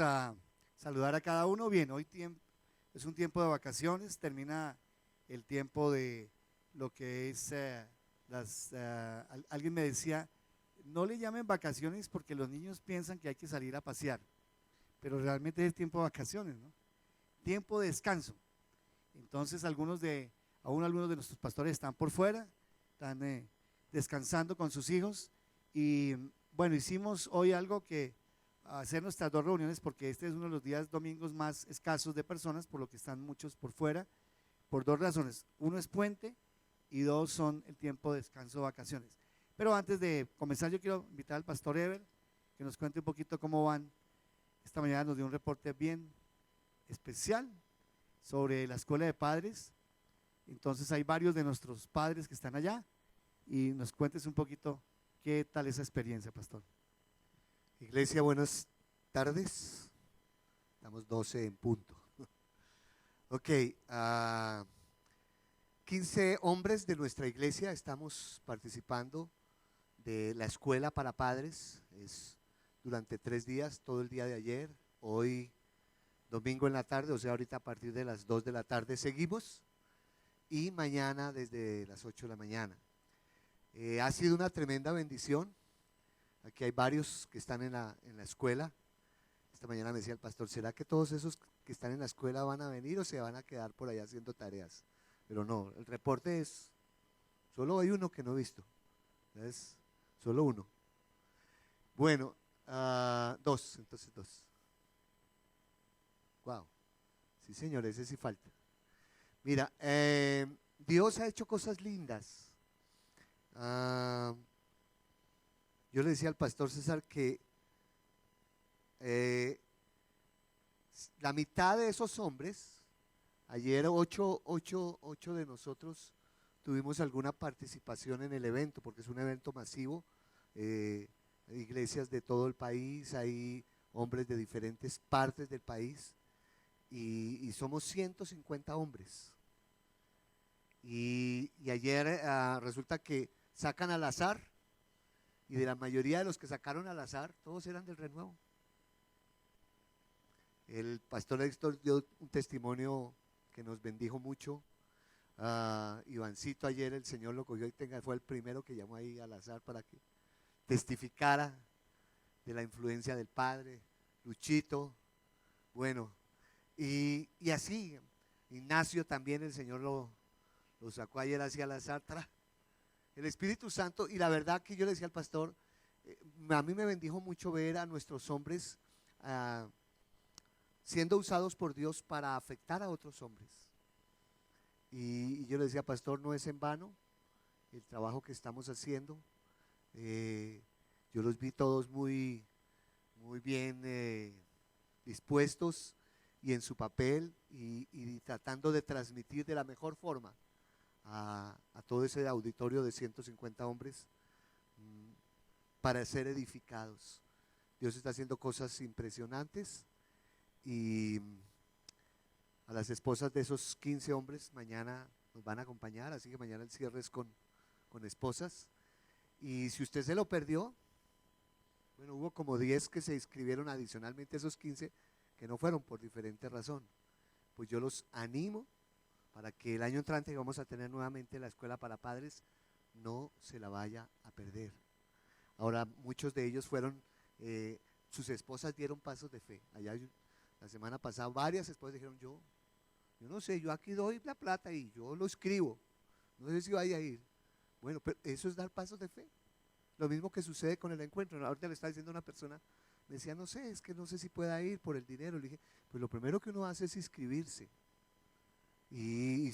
a saludar a cada uno. Bien, hoy es un tiempo de vacaciones, termina el tiempo de lo que es alguien me decía, no le llamen vacaciones porque los niños piensan que hay que salir a pasear, pero realmente es tiempo de vacaciones, ¿no? Tiempo de descanso. Entonces algunos de nuestros pastores están por fuera, están descansando con sus hijos y bueno, hicimos hoy algo que hacer nuestras dos reuniones porque este es uno de los días domingos más escasos de personas, por lo que están muchos por fuera, por dos razones. Uno es puente y dos son el tiempo de descanso o vacaciones. Pero antes de comenzar yo quiero invitar al pastor Ever que nos cuente un poquito cómo van. Esta mañana nos dio un reporte bien especial sobre la escuela de padres. Entonces hay varios de nuestros padres que están allá y nos cuentes un poquito qué tal esa experiencia, pastor. Iglesia, buenas tardes. Estamos 12 en punto. Ok, 15 hombres de nuestra iglesia estamos participando de la escuela para padres. Es durante 3 días, todo el día de ayer, hoy domingo en la tarde, o sea ahorita a partir de las 2 de la tarde seguimos y mañana desde las 8 de la mañana. Ha sido una tremenda bendición. Aquí hay varios que están en la escuela. Esta mañana me decía el pastor, ¿será que todos esos que están en la escuela van a venir o se van a quedar por allá haciendo tareas? Pero no, el reporte es, solo hay uno que no he visto, es solo uno. Bueno, dos, entonces dos. Wow, sí señor, ese sí falta. Mira, Dios ha hecho cosas lindas. Yo le decía al pastor César que la mitad de esos hombres, ayer ocho de nosotros tuvimos alguna participación en el evento, porque es un evento masivo, iglesias de todo el país, hay hombres de diferentes partes del país y somos 150 hombres. Y ayer resulta que sacan al azar. Y de la mayoría de los que sacaron al azar, todos eran del renuevo. El pastor Héctor dio un testimonio que nos bendijo mucho. Ivancito ayer el Señor lo cogió y fue el primero que llamó ahí al azar para que testificara de la influencia del Padre. Luchito, bueno, y así, Ignacio también el Señor lo sacó ayer hacia al azar. El Espíritu Santo, y la verdad que yo le decía al pastor, a mí me bendijo mucho ver a nuestros hombres siendo usados por Dios para afectar a otros hombres. Y yo le decía, pastor, no es en vano el trabajo que estamos haciendo. Yo los vi todos muy bien dispuestos y en su papel y tratando de transmitir de la mejor forma a todo ese auditorio de 150 hombres para ser edificados. Dios está haciendo cosas impresionantes y a las esposas de esos 15 hombres mañana nos van a acompañar, así que mañana el cierre es con esposas. Y si usted se lo perdió, bueno, hubo como 10 que se inscribieron adicionalmente a esos 15 que no fueron por diferente razón. Pues yo los animo para que el año entrante que vamos a tener nuevamente la escuela para padres, no se la vaya a perder. Ahora, muchos de ellos sus esposas dieron pasos de fe. Allá la semana pasada varias esposas dijeron, yo no sé, yo aquí doy la plata y yo lo escribo, no sé si vaya a ir. Bueno, pero eso es dar pasos de fe. Lo mismo que sucede con el encuentro. Ahorita le está diciendo una persona, me decía, no sé, es que no sé si pueda ir por el dinero. Le dije, pues lo primero que uno hace es inscribirse. Y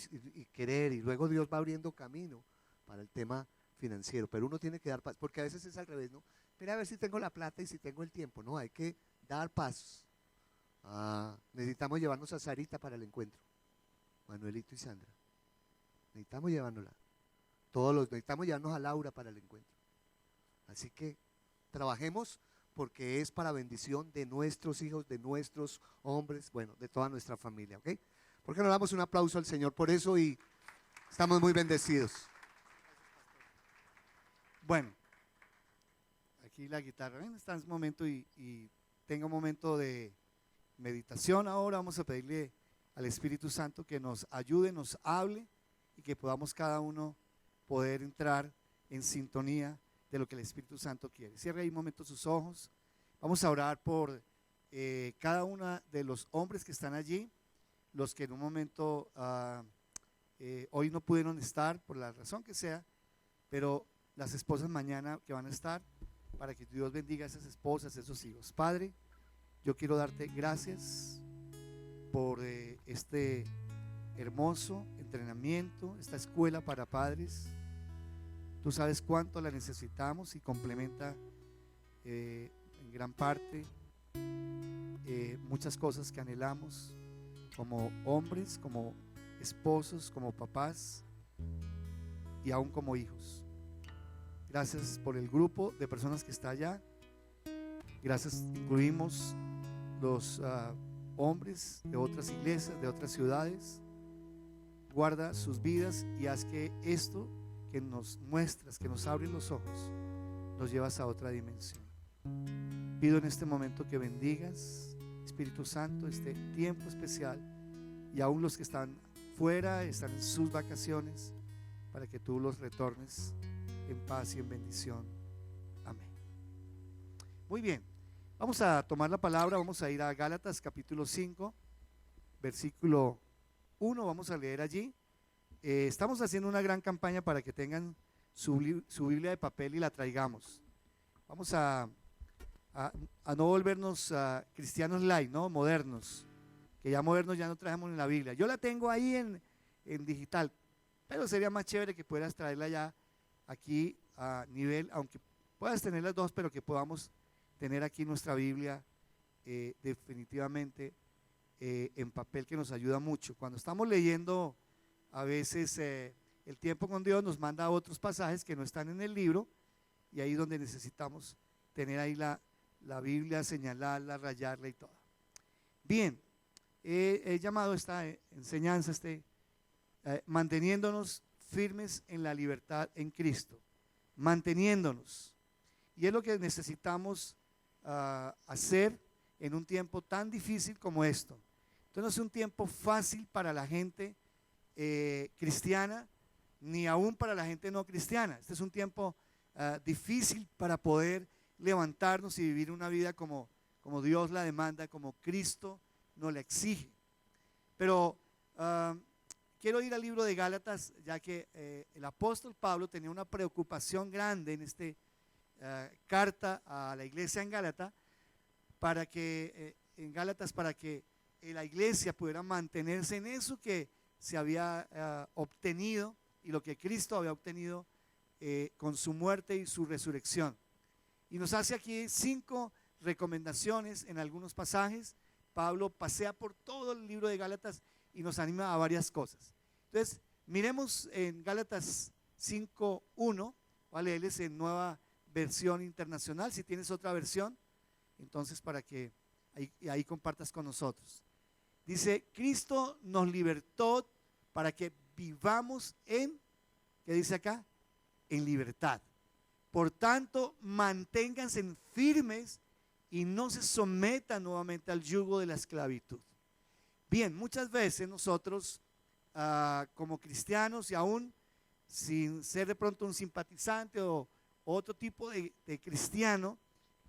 querer, y luego Dios va abriendo camino para el tema financiero, pero uno tiene que dar pasos, porque a veces es al revés, ¿no? Espera a ver si tengo la plata y si tengo el tiempo, no, hay que dar pasos. Necesitamos llevarnos a Sarita para el encuentro, Manuelito y Sandra, necesitamos llevárnosla, necesitamos llevarnos a Laura para el encuentro, así que trabajemos porque es para bendición de nuestros hijos, de nuestros hombres, bueno, de toda nuestra familia, ¿ok? ¿Por qué no damos un aplauso al Señor por eso y estamos muy bendecidos? Bueno, aquí la guitarra, está en este momento y tengo un momento de meditación ahora. Vamos a pedirle al Espíritu Santo que nos ayude, nos hable y que podamos cada uno poder entrar en sintonía de lo que el Espíritu Santo quiere. Cierre ahí un momento sus ojos. Vamos a orar por cada uno de los hombres que están allí, los que en un momento hoy no pudieron estar por la razón que sea, pero las esposas mañana que van a estar, para que Dios bendiga a esas esposas, a esos hijos. Padre, yo quiero darte gracias por este hermoso entrenamiento, esta escuela para padres. Tú sabes cuánto la necesitamos y complementa en gran parte muchas cosas que anhelamos como hombres, como esposos, como papás y aún como hijos. Gracias por el grupo de personas que está allá. Gracias, incluimos los hombres de otras iglesias, de otras ciudades. Guarda sus vidas y haz que esto que nos muestras, que nos abre los ojos, nos llevas a otra dimensión. Pido en este momento que bendigas, Espíritu Santo, este tiempo especial, y aún los que están fuera, están en sus vacaciones, para que tú los retornes en paz y en bendición. Amén. Muy bien, vamos a tomar la palabra, vamos a ir a Gálatas capítulo 5, versículo 1, vamos a leer allí. Estamos haciendo una gran campaña para que tengan su Biblia de papel y la traigamos. Vamos a no volvernos cristianos light, ¿no? Modernos, que ya modernos ya no traemos en la Biblia. Yo la tengo ahí en digital, pero sería más chévere que puedas traerla ya aquí a nivel, aunque puedas tener las dos, pero que podamos tener aquí nuestra Biblia definitivamente en papel, que nos ayuda mucho. Cuando estamos leyendo, a veces el tiempo con Dios nos manda otros pasajes que no están en el libro, y ahí es donde necesitamos tener ahí la Biblia, señalarla, rayarla y todo. Bien, he llamado esta enseñanza manteniéndonos firmes en la libertad en Cristo, manteniéndonos, y es lo que necesitamos hacer en un tiempo tan difícil como esto. Entonces no es un tiempo fácil para la gente cristiana, ni aún para la gente no cristiana. Este es un tiempo difícil para poder levantarnos y vivir una vida como Dios la demanda, como Cristo nos la exige. Pero quiero ir al libro de Gálatas, ya que el apóstol Pablo tenía una preocupación grande en esta carta a la iglesia en Gálatas, para que la iglesia pudiera mantenerse en eso que se había obtenido, y lo que Cristo había obtenido con su muerte y su resurrección. Y nos hace aquí 5 recomendaciones en algunos pasajes. Pablo pasea por todo el libro de Gálatas y nos anima a varias cosas. Entonces, miremos en Gálatas 5:1, voy a leerles en Nueva Versión Internacional. Si tienes otra versión, entonces para que ahí compartas con nosotros. Dice: Cristo nos libertó para que vivamos en, ¿qué dice acá? En libertad. Por tanto, manténganse firmes y no se sometan nuevamente al yugo de la esclavitud. Bien, muchas veces nosotros como cristianos, y aún sin ser de pronto un simpatizante o otro tipo de cristiano,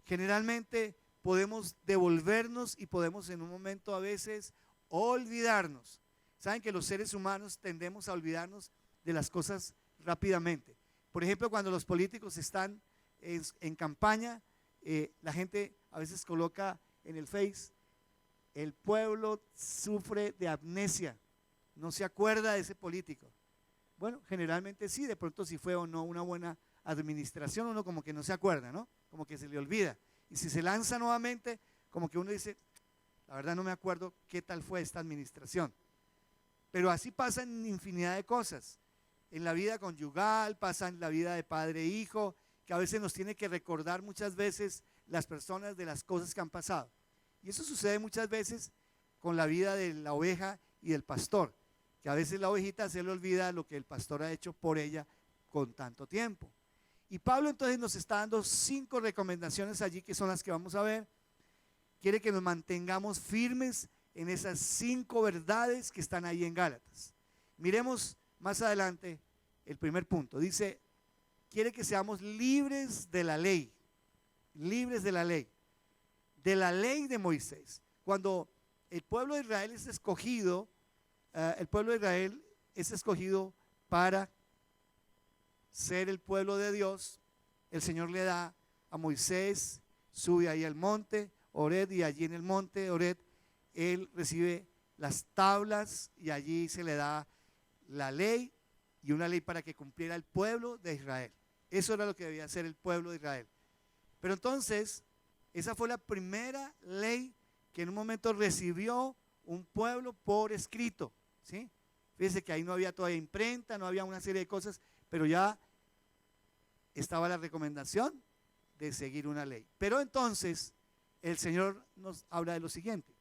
generalmente podemos devolvernos y podemos en un momento a veces olvidarnos. Saben que los seres humanos tendemos a olvidarnos de las cosas rápidamente. Por ejemplo, cuando los políticos están en campaña, la gente a veces coloca en el Face: el pueblo sufre de amnesia, no se acuerda de ese político. Bueno, generalmente sí, de pronto si fue o no una buena administración, uno como que no se acuerda, ¿no? Como que se le olvida. Y si se lanza nuevamente, como que uno dice: la verdad no me acuerdo qué tal fue esta administración. Pero así pasa en infinidad de cosas. En la vida conyugal, pasa en la vida de padre e hijo, que a veces nos tiene que recordar muchas veces las personas de las cosas que han pasado. Y eso sucede muchas veces con la vida de la oveja y del pastor, que a veces la ovejita se le olvida lo que el pastor ha hecho por ella con tanto tiempo. Y Pablo entonces nos está dando 5 recomendaciones allí, que son las que vamos a ver. quiere que nos mantengamos firmes en esas 5 verdades que están ahí en Gálatas. Miremos más adelante el primer punto. Dice, quiere que seamos libres de la ley, libres de la ley de Moisés. Cuando el pueblo de Israel es escogido, el pueblo de Israel es escogido para ser el pueblo de Dios, el Señor le da a Moisés, sube ahí al monte Horeb, y allí en el monte Horeb él recibe las tablas y allí se le da la ley, y una ley para que cumpliera el pueblo de Israel. Eso era lo que debía hacer el pueblo de Israel. Pero entonces, esa fue la primera ley que en un momento recibió un pueblo por escrito, ¿sí? Fíjense que ahí no había todavía imprenta, no había una serie de cosas, pero ya estaba la recomendación de seguir una ley. Pero entonces, el Señor nos habla de lo siguiente.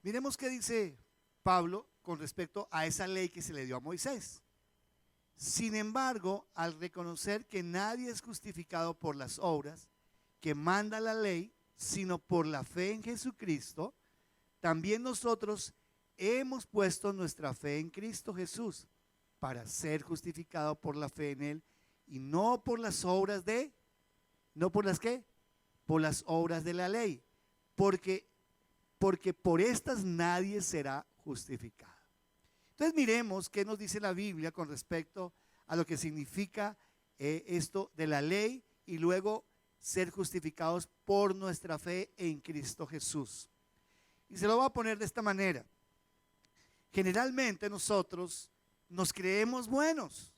Miremos qué dice Pablo con respecto a esa ley que se le dio a Moisés. Sin embargo, al reconocer que nadie es justificado por las obras que manda la ley, sino por la fe en Jesucristo, también nosotros hemos puesto nuestra fe en Cristo Jesús para ser justificado por la fe en Él y no por las obras de, ¿no por las qué? Por las obras de la ley, porque por estas nadie será justificado. Entonces miremos qué nos dice la Biblia con respecto a lo que significa esto de la ley y luego ser justificados por nuestra fe en Cristo Jesús. Y se lo voy a poner de esta manera. Generalmente nosotros nos creemos buenos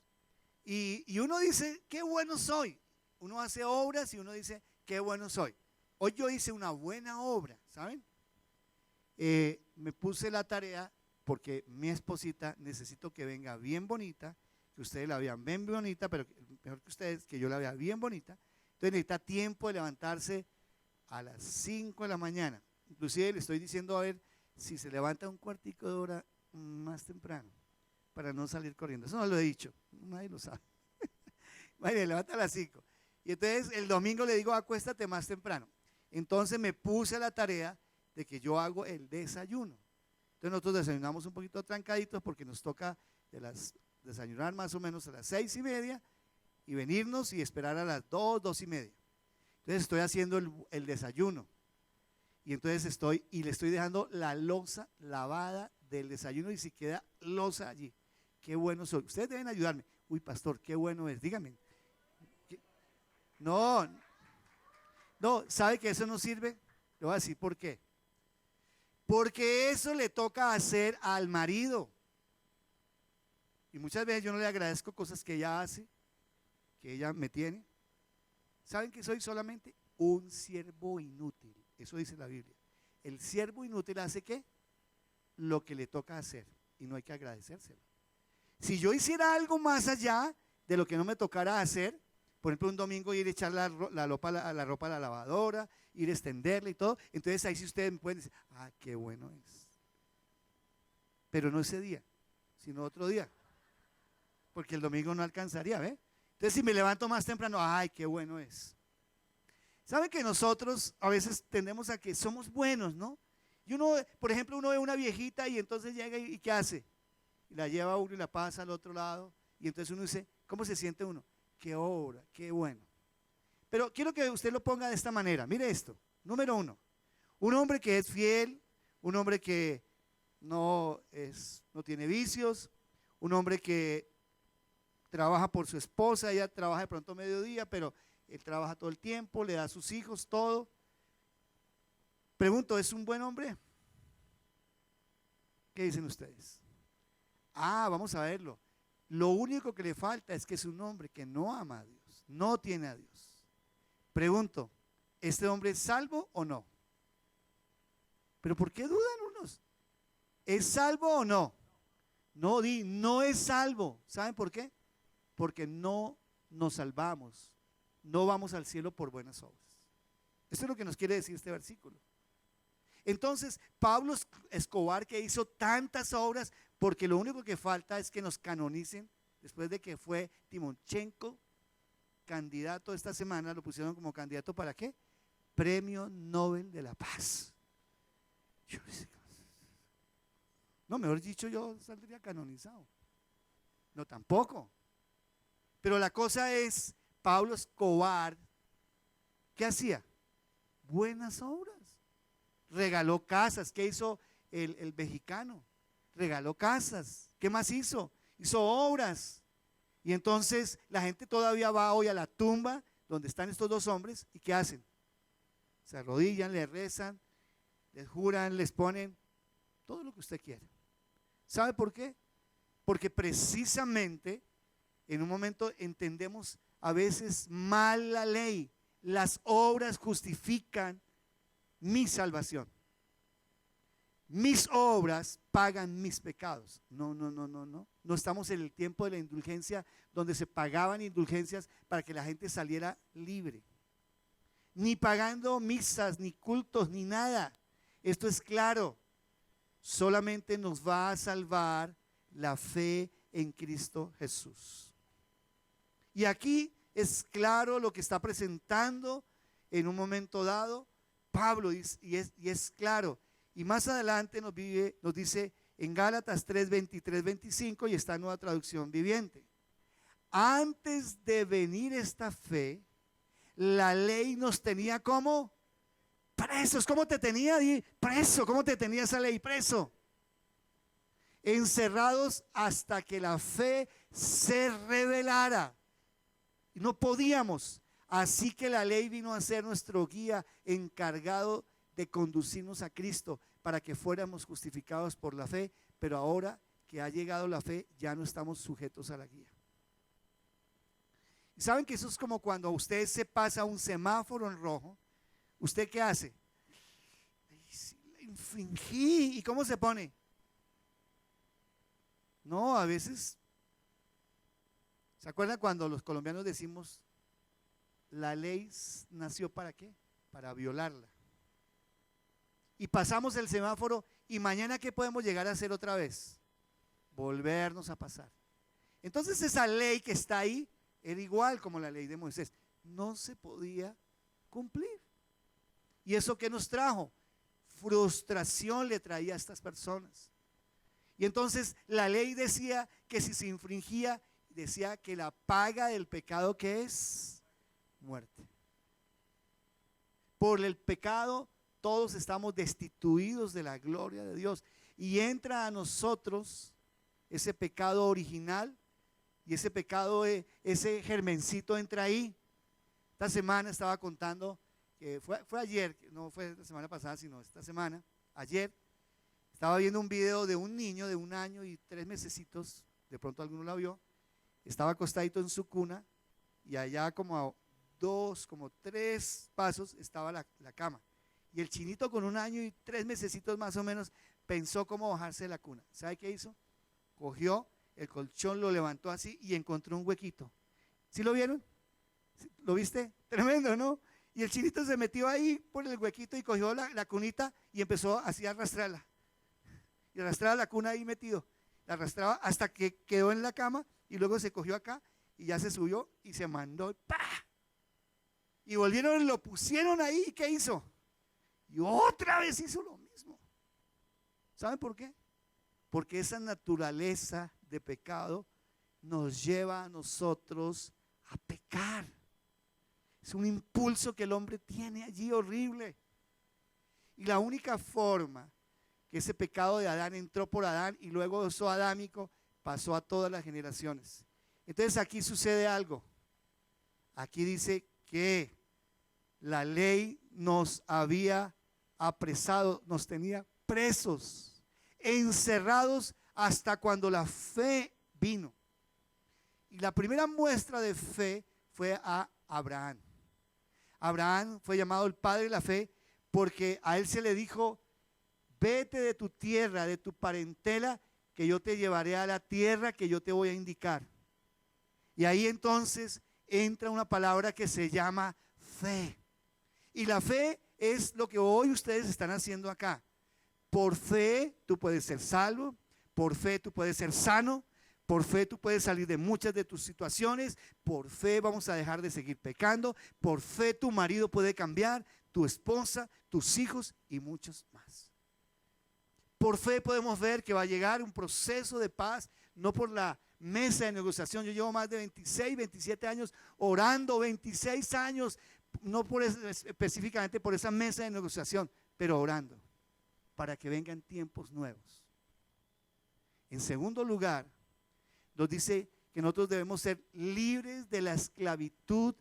y uno dice, qué bueno soy. Uno hace obras y uno dice, qué bueno soy. Hoy yo hice una buena obra, ¿saben? Me puse la tarea porque mi esposita necesito que venga bien bonita, que ustedes la vean bien bonita, pero mejor que ustedes, que yo la vea bien bonita. Entonces necesita tiempo de levantarse a las 5 de la mañana. Inclusive le estoy diciendo a ver si se levanta un cuartico de hora más temprano para no salir corriendo. Eso no lo he dicho, nadie lo sabe. Vaya, levanta a las 5. Y entonces el domingo le digo, acuéstate más temprano. Entonces me puse a la tarea de que yo hago el desayuno. Entonces nosotros desayunamos un poquito trancaditos porque nos toca desayunar más o menos a las 6:30 y venirnos y esperar a las 2, 2:30. Entonces estoy haciendo el desayuno y entonces le estoy dejando la loza lavada del desayuno y si queda loza allí. Qué bueno soy. Ustedes deben ayudarme. Uy, pastor, qué bueno es. Dígame. No, ¿sabe que eso no sirve? Le voy a decir por qué. Porque eso le toca hacer al marido. Y muchas veces yo no le agradezco cosas que ella hace, que ella me tiene. ¿Saben que soy solamente un siervo inútil? Eso dice la Biblia. El siervo inútil hace ¿qué? Lo que le toca hacer y no hay que agradecérselo. Si yo hiciera algo más allá de lo que no me tocara hacer, por ejemplo un domingo ir a echar la ropa a la lavadora, ir a extenderla y todo, entonces ahí sí ustedes me pueden decir, ah, qué bueno es. Pero no ese día, sino otro día, porque el domingo no alcanzaría, ¿ve? Entonces si me levanto más temprano, ay, qué bueno es. ¿Saben que nosotros a veces tendemos a que somos buenos, ¿no? Y uno, por ejemplo, uno ve una viejita y entonces llega y ¿qué hace? Y la lleva a uno y la pasa al otro lado y entonces uno dice, ¿cómo se siente uno? Qué obra, qué bueno. Pero quiero que usted lo ponga de esta manera. Mire esto. Número 1, un hombre que es fiel, un hombre que no tiene vicios, un hombre que trabaja por su esposa, ella trabaja de pronto mediodía, pero él trabaja todo el tiempo, le da a sus hijos todo. Pregunto, ¿es un buen hombre? ¿Qué dicen ustedes? Vamos a verlo. Lo único que le falta es que es un hombre que no ama a Dios, no tiene a Dios. Pregunto, ¿este hombre es salvo o no? ¿Pero por qué dudan unos? ¿Es salvo o no? No es salvo. ¿Saben por qué? Porque no nos salvamos, no vamos al cielo por buenas obras. Esto es lo que nos quiere decir este versículo. Entonces, Pablo Escobar, que hizo tantas obras, porque lo único que falta es que nos canonicen, después de que fue Timochenko candidato esta semana, lo pusieron como candidato ¿para qué? Premio Nobel de la Paz. No, mejor dicho, yo saldría canonizado. No, tampoco. Pero la cosa es, Pablo Escobar, ¿qué hacía? Buenas obras. Regaló casas. ¿Qué hizo el mexicano? Regaló casas. ¿Qué más hizo? Hizo obras. Y entonces la gente todavía va hoy a la tumba donde están estos dos hombres, ¿y qué hacen? Se arrodillan, les rezan, les juran, les ponen todo lo que usted quiera. ¿Sabe por qué? Porque precisamente en un momento entendemos a veces mal la ley. Las obras justifican mi salvación. Mis obras pagan mis pecados. No. No estamos en el tiempo de la indulgencia donde se pagaban indulgencias para que la gente saliera libre. Ni pagando misas, ni cultos, ni nada. Esto es claro. Solamente nos va a salvar la fe en Cristo Jesús. Y aquí es claro lo que está presentando en un momento dado Pablo, y es claro. Y más adelante nos dice en Gálatas 3, 23, 25, y está en Nueva Traducción Viviente. Antes de venir esta fe, la ley nos tenía como presos. ¿Cómo te tenía? Preso. ¿Cómo te tenía esa ley? Preso. Encerrados hasta que la fe se revelara. No podíamos. Así que la ley vino a ser nuestro guía encargado de conducirnos a Cristo para que fuéramos justificados por la fe, pero ahora que ha llegado la fe ya no estamos sujetos a la guía. ¿Y saben que eso es como cuando a usted se pasa un semáforo en rojo? ¿Usted qué hace? Infringí. ¿Y cómo se pone? No, a veces, ¿se acuerdan cuando los colombianos decimos la ley nació para qué? Para violarla. Y pasamos el semáforo y mañana ¿qué podemos llegar a hacer otra vez? Volvernos a pasar. Entonces esa ley que está ahí era igual como la ley de Moisés. No se podía cumplir. ¿Y eso qué nos trajo? Frustración le traía a estas personas. Y entonces la ley decía que si se infringía, decía que la paga del pecado que es muerte. Por el pecado todos estamos destituidos de la gloria de Dios y entra a nosotros ese pecado original y ese pecado, ese germencito entra ahí. Esta semana estaba contando que fue ayer, no fue la semana pasada sino esta semana, ayer estaba viendo un video de un niño de 1 año y 3 mesecitos, de pronto alguno la vio, estaba acostadito en su cuna y allá como a 3 pasos estaba la cama. Y el chinito con 1 año y 3 mesecitos más o menos pensó cómo bajarse de la cuna. ¿Sabe qué hizo? Cogió el colchón, lo levantó así y encontró un huequito. ¿Sí lo vieron? ¿Lo viste? Tremendo, ¿no? Y el chinito se metió ahí por el huequito y cogió la cunita y empezó así a arrastrarla. Y arrastraba la cuna ahí metido. La arrastraba hasta que quedó en la cama y luego se cogió acá y ya se subió y se mandó. ¡Pah! Y volvieron y lo pusieron ahí. ¿Y qué hizo? Y otra vez hizo lo mismo. ¿Saben por qué? Porque esa naturaleza de pecado nos lleva a nosotros a pecar. Es un impulso que el hombre tiene allí horrible. Y la única forma que ese pecado de Adán entró por Adán y luego eso adámico pasó a todas las generaciones. Entonces aquí sucede algo. Aquí dice que la ley nos había apresado, nos tenía presos, encerrados hasta cuando la fe vino. Y la primera muestra de fe fue a Abraham. Abraham fue llamado el padre de la fe porque a él se le dijo: vete de tu tierra, de tu parentela, que yo te llevaré a la tierra que yo te voy a indicar. Y ahí entonces entra una palabra que se llama fe. Y la fe es lo que hoy ustedes están haciendo acá. Por fe tú puedes ser salvo, por fe tú puedes ser sano, Por fe tú puedes salir de muchas de tus situaciones. Por fe vamos a dejar de seguir pecando. Por fe tu marido puede cambiar, tu esposa, tus hijos y muchos más. Por fe podemos ver que va a llegar un proceso de paz, no por la mesa de negociación. Yo llevo más de 26, 27 años orando, 26 años, no por específicamente por esa mesa de negociación, pero orando para que vengan tiempos nuevos. En segundo lugar, nos dice que nosotros debemos ser libres de la esclavitud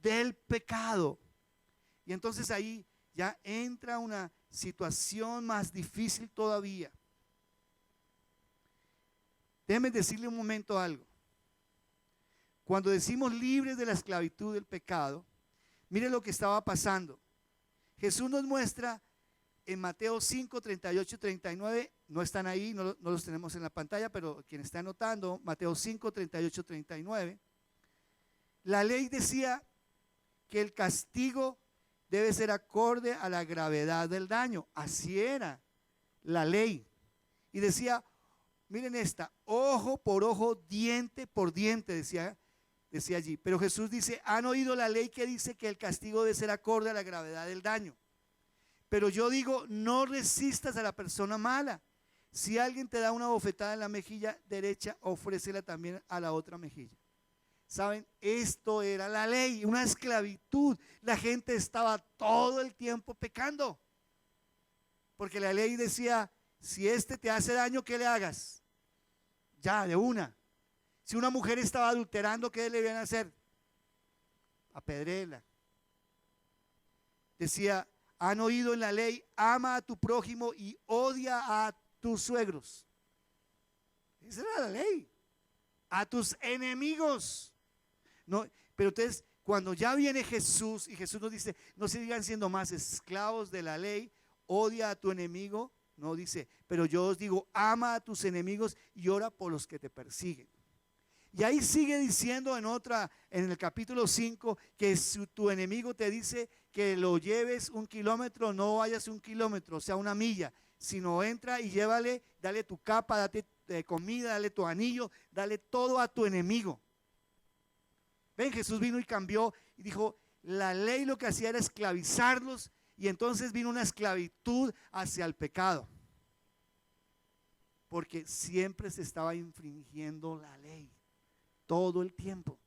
del pecado. Y entonces ahí ya entra una situación más difícil todavía. Déjenme decirle un momento algo. Cuando decimos libres de la esclavitud del pecado, mire lo que estaba pasando. Jesús nos muestra en Mateo 5, 38 y 39, no están ahí, no los tenemos en la pantalla, pero quien está anotando, Mateo 5, 38, 39, la ley decía que el castigo debe ser acorde a la gravedad del daño. Así era la ley. Y decía, miren esta, ojo por ojo, diente por diente, decía allí. Pero Jesús dice, han oído la ley que dice que el castigo debe ser acorde a la gravedad del daño. Pero yo digo, no resistas a la persona mala. Si alguien te da una bofetada en la mejilla derecha, ofrécela también a la otra mejilla. ¿Saben? Esto era la ley, una esclavitud. La gente estaba todo el tiempo pecando. Porque la ley decía, si este te hace daño, ¿qué le hagas? Ya, de una. Si una mujer estaba adulterando, ¿qué le iban a hacer? Apedréela. Decía, han oído en la ley, ama a tu prójimo y odia a tus suegros. Esa era la ley. A tus enemigos. No, pero entonces, cuando ya viene Jesús y Jesús nos dice, no se sigan siendo más esclavos de la ley, odia a tu enemigo, no dice, pero yo os digo, ama a tus enemigos y ora por los que te persiguen. Y ahí sigue diciendo en el capítulo 5, que si tu enemigo te dice que lo lleves 1 kilómetro, no vayas 1 kilómetro, o sea 1 milla, sino entra y llévale, dale tu capa, date comida, dale tu anillo, dale todo a tu enemigo. Ven, Jesús vino y cambió y dijo, la ley lo que hacía era esclavizarlos, y entonces vino una esclavitud hacia el pecado. Porque siempre se estaba infringiendo la ley. Todo el tiempo.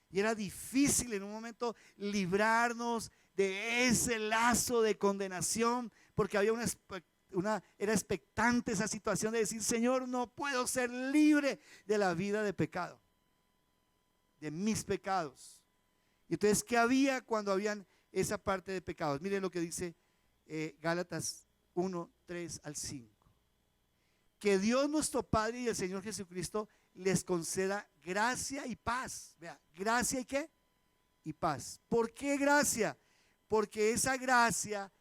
Y era difícil en un momento librarnos de ese lazo de condenación, porque había era expectante esa situación de decir, Señor, no puedo ser libre de la vida de pecado, de mis pecados. Y entonces, ¿qué había cuando habían esa parte de pecados? Miren lo que dice Gálatas 1, 3 al 5. Que Dios nuestro Padre y el Señor Jesucristo les conceda gracia y paz. Vea, gracia y ¿qué? Y paz. ¿Por qué gracia? Porque esa gracia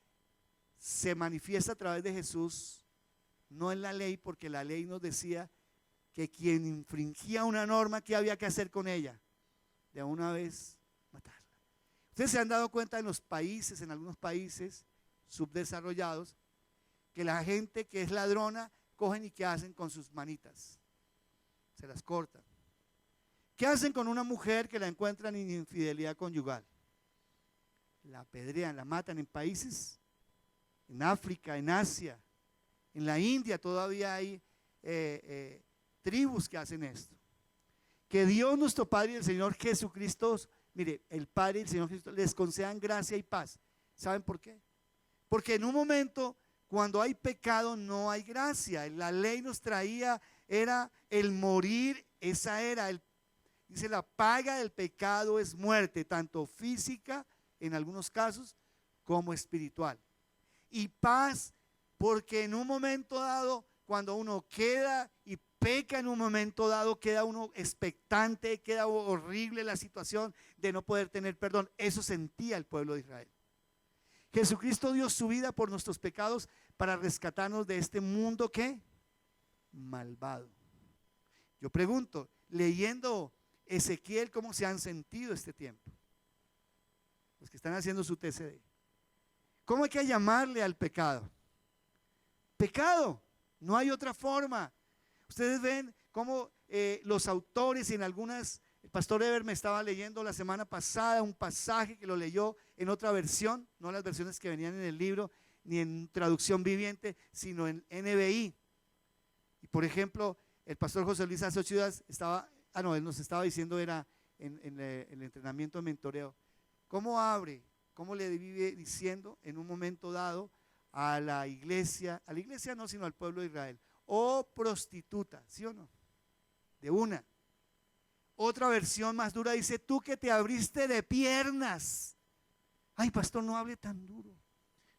se manifiesta a través de Jesús, no en la ley, porque la ley nos decía que quien infringía una norma, ¿qué había que hacer con ella? De una vez matarla. Ustedes se han dado cuenta en los países, en algunos países subdesarrollados, que la gente que es ladrona, cogen y ¿qué hacen con sus manitas? Se las cortan. ¿Qué hacen con una mujer que la encuentran en infidelidad conyugal? La apedrean, la matan en países, en África, en Asia, en la India todavía hay tribus que hacen esto. Que Dios nuestro Padre y el Señor Jesucristo, mire, el Padre y el Señor Jesucristo les concedan gracia y paz. ¿Saben por qué? Porque en un momento, cuando hay pecado, no hay gracia. La ley nos traía, era el morir, esa era, dice, la paga del pecado es muerte, tanto física, en algunos casos, como espiritual. Y paz, porque en un momento dado, cuando uno queda y peca en un momento dado, queda uno expectante, queda horrible la situación de no poder tener perdón. Eso sentía el pueblo de Israel. Jesucristo dio su vida por nuestros pecados para rescatarnos de este mundo ¿qué? Malvado. Yo pregunto, leyendo Ezequiel, ¿cómo se han sentido este tiempo? Los que están haciendo su TCD. ¿Cómo hay que llamarle al pecado? Pecado, no hay otra forma. Ustedes ven cómo los autores en algunas, el pastor Ever me estaba leyendo la semana pasada un pasaje que lo leyó en otra versión, no las versiones que venían en el libro, ni en traducción viviente, sino en NBI. Y por ejemplo, el pastor José Luis hace 8 días él nos estaba diciendo, era en el entrenamiento de mentoreo, cómo le vive diciendo en un momento dado a la iglesia no, sino al pueblo de Israel: oh prostituta, ¿sí o no? De una. Otra versión más dura dice: tú que te abriste de piernas. Ay, pastor, no hable tan duro.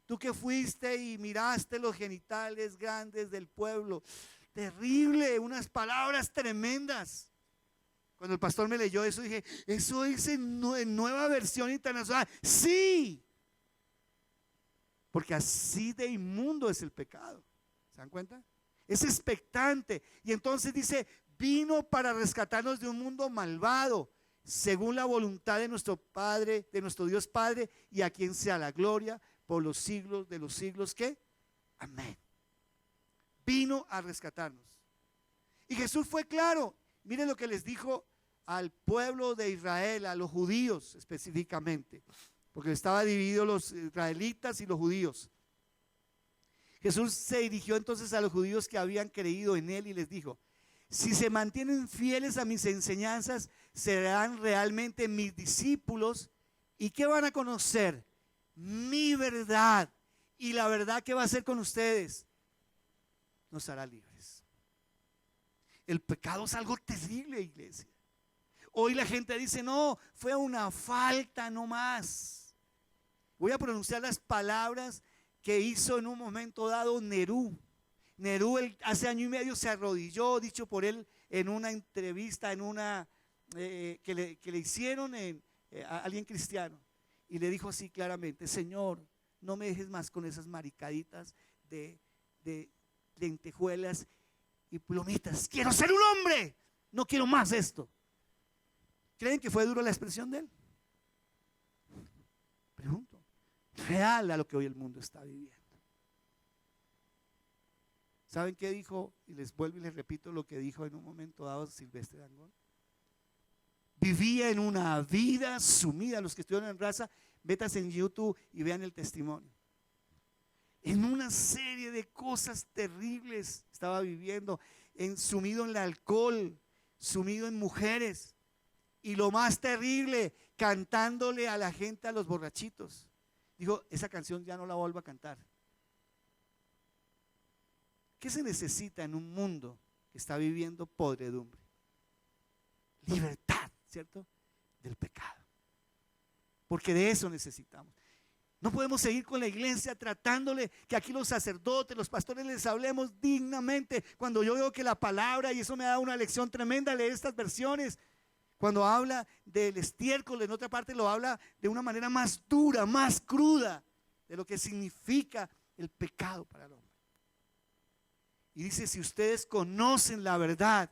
Tú que fuiste y miraste los genitales grandes del pueblo. Terrible, unas palabras tremendas. Cuando el pastor me leyó eso, dije: eso dice en Nueva Versión Internacional. Sí, porque así de inmundo es el pecado. ¿Se dan cuenta? Es expectante. Y entonces dice: vino para rescatarnos de un mundo malvado, según la voluntad de nuestro Padre, de nuestro Dios Padre, y a quien sea la gloria por los siglos de los siglos. ¿Qué? Amén. Vino a rescatarnos. Y Jesús fue claro. Miren lo que les dijo al pueblo de Israel, a los judíos específicamente, porque estaba dividido los israelitas y los judíos. Jesús se dirigió entonces a los judíos que habían creído en él y les dijo: si se mantienen fieles a mis enseñanzas, serán realmente mis discípulos. ¿Y qué van a conocer? Mi verdad. Y la verdad que va a hacer con ustedes nos hará libres. El pecado es algo terrible, iglesia. Hoy la gente dice: no, fue una falta no más. Voy a pronunciar las palabras que hizo en un momento dado Nerú. Nerú hace año y medio se arrodilló, dicho por él en una entrevista, en una que le hicieron a alguien cristiano, y le dijo así claramente: Señor, no me dejes más con esas maricaditas de lentejuelas y plomitas. Quiero ser un hombre, no quiero más esto. ¿Creen que fue duro la expresión de él? Pregunto. Real a lo que hoy el mundo está viviendo. ¿Saben qué dijo? Y les vuelvo y les repito lo que dijo en un momento dado Silvestre Dangond. Vivía en una vida sumida. Los que estuvieron en raza, métanse en YouTube y vean el testimonio. En una serie de cosas terribles estaba viviendo, sumido en el alcohol, sumido en mujeres, y lo más terrible, cantándole a la gente, a los borrachitos. Dijo: esa canción ya no la vuelvo a cantar. ¿Qué se necesita en un mundo que está viviendo podredumbre? Libertad, ¿cierto? Del pecado. Porque de eso necesitamos. No podemos seguir con la iglesia tratándole que aquí los sacerdotes, los pastores les hablemos dignamente. Cuando yo veo que la palabra, y eso me da una lección tremenda, leer estas versiones, cuando habla del estiércol, en otra parte lo habla de una manera más dura, más cruda, de lo que significa el pecado para el hombre. Y dice: si ustedes conocen la verdad,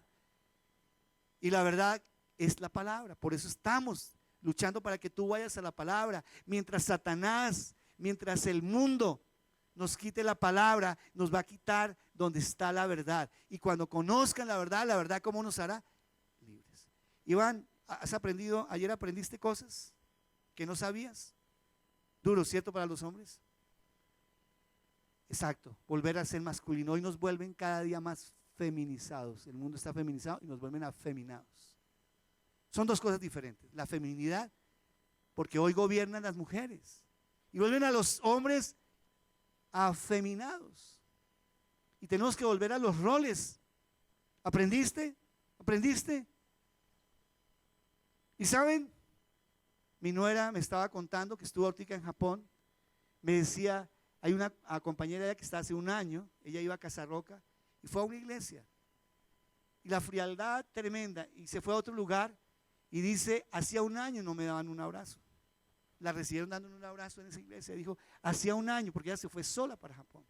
y la verdad es la palabra. Por eso estamos luchando para que tú vayas a la palabra. Mientras Satanás, mientras el mundo nos quite la palabra, nos va a quitar donde está la verdad. Y cuando conozcan la verdad, ¿cómo nos hará? Libres. Iván, ¿has aprendido? Ayer aprendiste cosas que no sabías. Duro, ¿cierto? Para los hombres. Exacto, volver a ser masculino. Hoy nos vuelven cada día más feminizados. El mundo está feminizado y nos vuelven afeminados. Son dos cosas diferentes. La feminidad, porque hoy gobiernan las mujeres, y vuelven a los hombres afeminados. Y tenemos que volver a los roles. ¿Aprendiste? ¿Aprendiste? Y saben, mi nuera me estaba contando que estuvo ahorita en Japón. Me decía: hay una compañera que está hace un año, ella iba a Casarroca y fue a una iglesia. Y la frialdad tremenda, y se fue a otro lugar y dice: hacía un año no me daban un abrazo. La recibieron dándole un abrazo en esa iglesia. Dijo: hacía un año, porque ella se fue sola para Japón.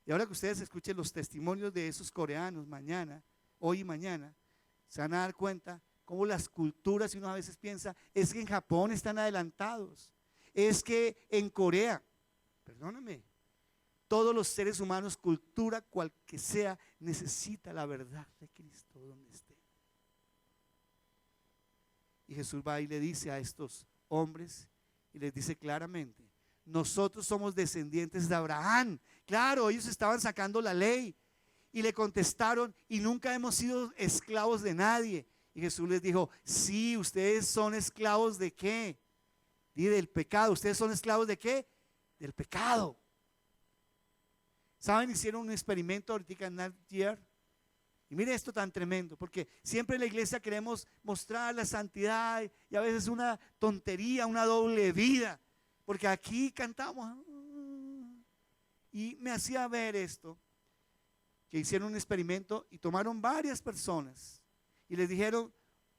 Y ahora que ustedes escuchen los testimonios de esos coreanos mañana, hoy y mañana, se van a dar cuenta cómo las culturas, y uno a veces piensa: es que en Japón están adelantados, es que en Corea, perdóname, todos los seres humanos, cultura cual que sea, necesita la verdad de Cristo donde esté. Y Jesús va y le dice a estos hombres y les dice claramente: nosotros somos descendientes de Abraham. Claro, ellos estaban sacando la ley y le contestaron: y nunca hemos sido esclavos de nadie. Y Jesús les dijo: sí, ustedes son esclavos ¿de qué? Y del pecado. ¿Ustedes son esclavos de qué? Del pecado. ¿Saben? Hicieron un experimento ahorita en Nadir. Y mire esto tan tremendo, porque siempre en la iglesia queremos mostrar la santidad y a veces una tontería, una doble vida, porque aquí cantamos. Y me hacía ver esto, que hicieron un experimento y tomaron varias personas y les dijeron: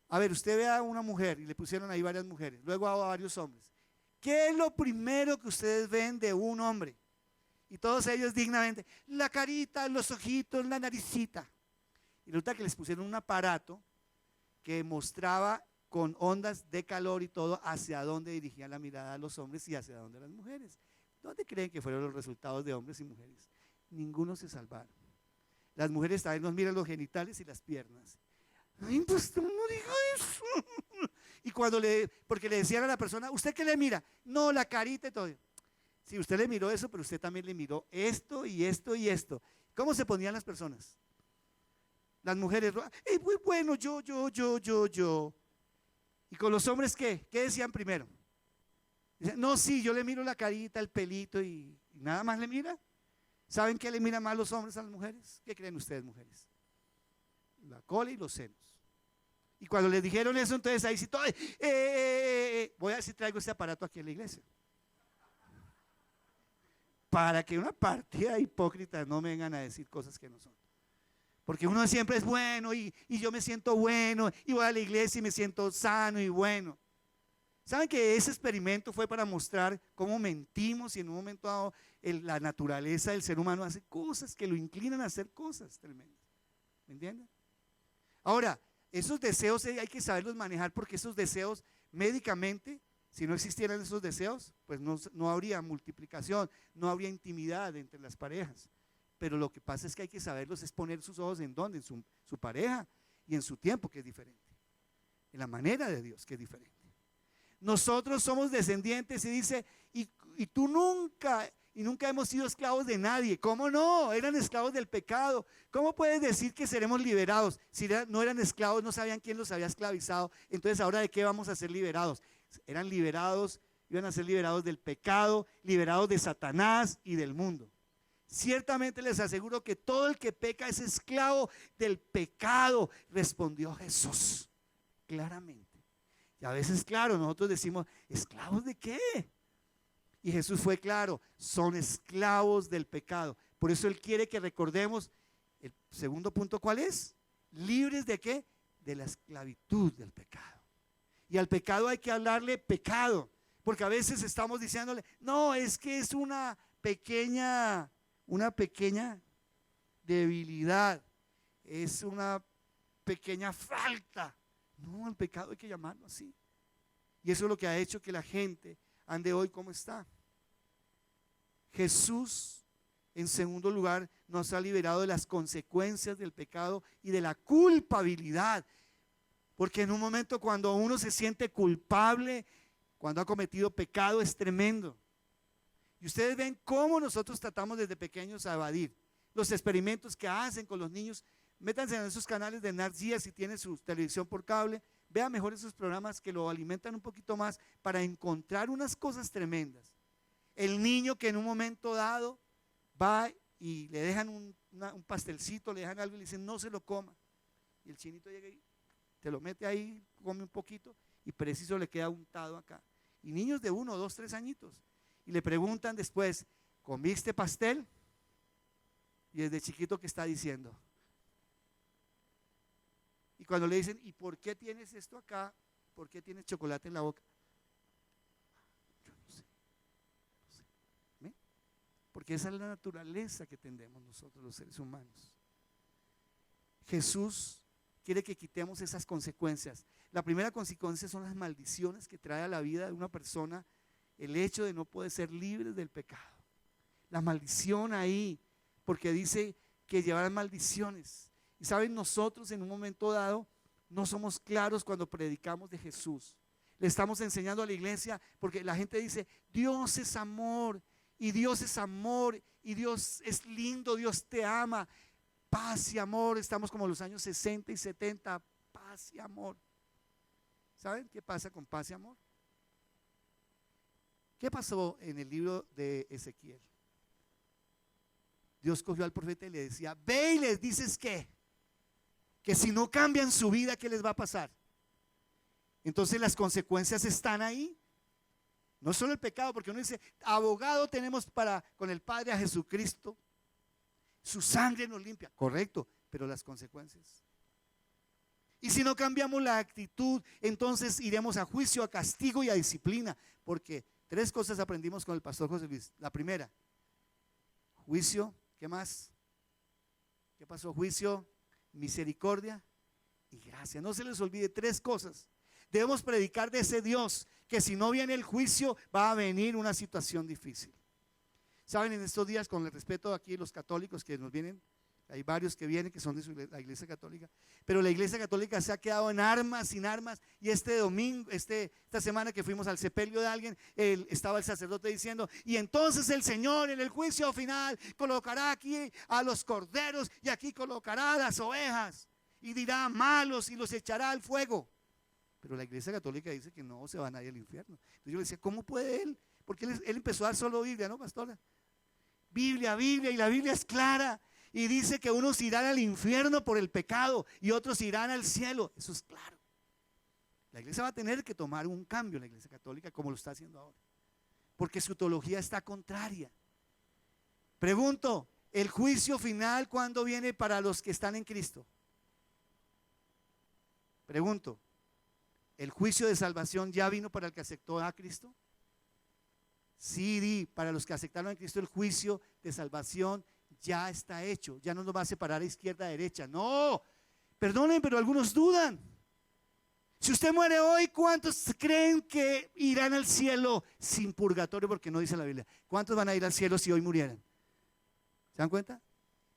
a ver, usted ve a una mujer, y le pusieron ahí varias mujeres, luego a varios hombres. ¿Qué es lo primero que ustedes ven de un hombre? Y todos ellos dignamente: la carita, los ojitos, la naricita. Y resulta que les pusieron un aparato que mostraba con ondas de calor y todo hacia dónde dirigían la mirada a los hombres y hacia dónde las mujeres. ¿Dónde creen que fueron los resultados de hombres y mujeres? Ninguno se salvaron. Las mujeres también nos miran los genitales y las piernas. Ay, pues no diga eso. Y porque le decían a la persona: ¿usted qué le mira? No, la carita y todo. Sí, usted le miró eso, pero usted también le miró esto y esto y esto. ¿Cómo se ponían las personas? Las mujeres: muy bueno, yo. ¿Y con los hombres qué? ¿Qué decían primero? Dicen: no, sí, yo le miro la carita, el pelito y nada más le mira. ¿Saben qué le miran más los hombres a las mujeres? ¿Qué creen ustedes, mujeres? La cola y los senos. Y cuando les dijeron eso, entonces ahí sí todo, voy a ver si traigo ese aparato aquí en la iglesia, para que una partida de hipócritas no me vengan a decir cosas que no son. Porque uno siempre es bueno y yo me siento bueno y voy a la iglesia y me siento sano y bueno. ¿Saben que ese experimento fue para mostrar cómo mentimos y en un momento dado la naturaleza del ser humano hace cosas que lo inclinan a hacer cosas tremendas? ¿Me entienden? Ahora, esos deseos hay que saberlos manejar, porque esos deseos médicamente, si no existieran esos deseos, pues no habría multiplicación, no habría intimidad entre las parejas. Pero lo que pasa es que hay que saberlos, es poner sus ojos en dónde, en su pareja y en su tiempo, que es diferente, en la manera de Dios, que es diferente. Nosotros somos descendientes y dice: y tú nunca hemos sido esclavos de nadie. ¿Cómo no? Eran esclavos del pecado. ¿Cómo puedes decir que seremos liberados? Si no eran esclavos, no sabían quién los había esclavizado. Entonces, ¿ahora de qué vamos a ser liberados? Eran liberados, iban a ser liberados del pecado, liberados de Satanás y del mundo. Ciertamente les aseguro que todo el que peca es esclavo del pecado, respondió Jesús claramente. Y a veces, claro, nosotros decimos: ¿esclavos de qué? Y Jesús fue claro: son esclavos del pecado. Por eso Él quiere que recordemos el segundo punto. ¿Cuál es? ¿Libres de qué? De la esclavitud del pecado. Y al pecado hay que hablarle pecado, porque a veces estamos diciéndole: no, es que es una pequeña debilidad, es una pequeña falta. No, el pecado hay que llamarlo así. Y eso es lo que ha hecho que la gente ande hoy como está. Jesús, en segundo lugar, nos ha liberado de las consecuencias del pecado y de la culpabilidad. Porque en un momento cuando uno se siente culpable, cuando ha cometido pecado, es tremendo. Y ustedes ven cómo nosotros tratamos desde pequeños a evadir los experimentos que hacen con los niños. Métanse en esos canales de Narcía si tienen su televisión por cable. Vean mejor esos programas que lo alimentan un poquito más para encontrar unas cosas tremendas. El niño que en un momento dado va y le dejan un pastelcito, le dejan algo y le dicen: no se lo coma. Y el chinito llega y te lo mete ahí, come un poquito y preciso le queda untado acá. Y niños de 1, 2, 3 añitos. Y le preguntan después: ¿comiste pastel? Y desde chiquito, ¿qué está diciendo? Y cuando le dicen: ¿y por qué tienes esto acá? ¿Por qué tienes chocolate en la boca? Yo no sé. ¿Ven? Porque esa es la naturaleza que tendemos nosotros los seres humanos. Jesús quiere que quitemos esas consecuencias. La primera consecuencia son las maldiciones que trae a la vida de una persona el hecho de no poder ser libre del pecado. la maldición ahí, porque dice que llevarán maldiciones. Y saben, nosotros en un momento dado no somos claros cuando predicamos de Jesús. Le estamos enseñando a la iglesia porque la gente dice, Dios es amor, y Dios es amor, y Dios es lindo, Dios te ama, paz y amor. Estamos como en los años 60 y 70, paz y amor. ¿Saben qué pasa con paz y amor? ¿Qué pasó en el libro de Ezequiel? Dios cogió al profeta y le decía, ve y les dices que si no cambian su vida, ¿qué les va a pasar? Entonces las consecuencias están ahí. No solo el pecado, porque uno dice, abogado tenemos con el Padre a Jesucristo, su sangre nos limpia, correcto, pero las consecuencias. Y si no cambiamos la actitud, entonces iremos a juicio, a castigo y a disciplina, porque 3 cosas aprendimos con el pastor José Luis. La primera, juicio, ¿qué más? ¿Qué pasó? Juicio, misericordia y gracia. No se les olvide 3 cosas. Debemos predicar de ese Dios que si no viene el juicio va a venir una situación difícil. Saben, en estos días, con el respeto aquí de los católicos que nos vienen, hay varios que vienen que son de la iglesia católica, pero la iglesia católica se ha quedado en armas, sin armas. Y este domingo, esta semana que fuimos al sepelio de alguien, estaba el sacerdote diciendo, y entonces el Señor en el juicio final colocará aquí a los corderos y aquí colocará a las ovejas y dirá malos y los echará al fuego. Pero la iglesia católica dice que no se van a ir al infierno. Entonces yo le decía, ¿cómo puede él? Porque él empezó a dar solo Biblia, ¿no, pastora? Biblia, Biblia, y la Biblia es clara. Y dice que unos irán al infierno por el pecado y otros irán al cielo. Eso es claro. La iglesia va a tener que tomar un cambio, la iglesia católica, como lo está haciendo ahora, porque su teología está contraria. Pregunto, ¿el juicio final cuándo viene para los que están en Cristo? Pregunto, ¿el juicio de salvación ya vino para el que aceptó a Cristo? Sí, para los que aceptaron a Cristo el juicio de salvación ya está hecho, ya no nos va a separar a izquierda, a derecha. No, perdonen, pero algunos dudan. Si usted muere hoy, ¿cuántos creen que irán al cielo sin purgatorio? Porque no dice la Biblia. ¿Cuántos van a ir al cielo si hoy murieran? ¿Se dan cuenta?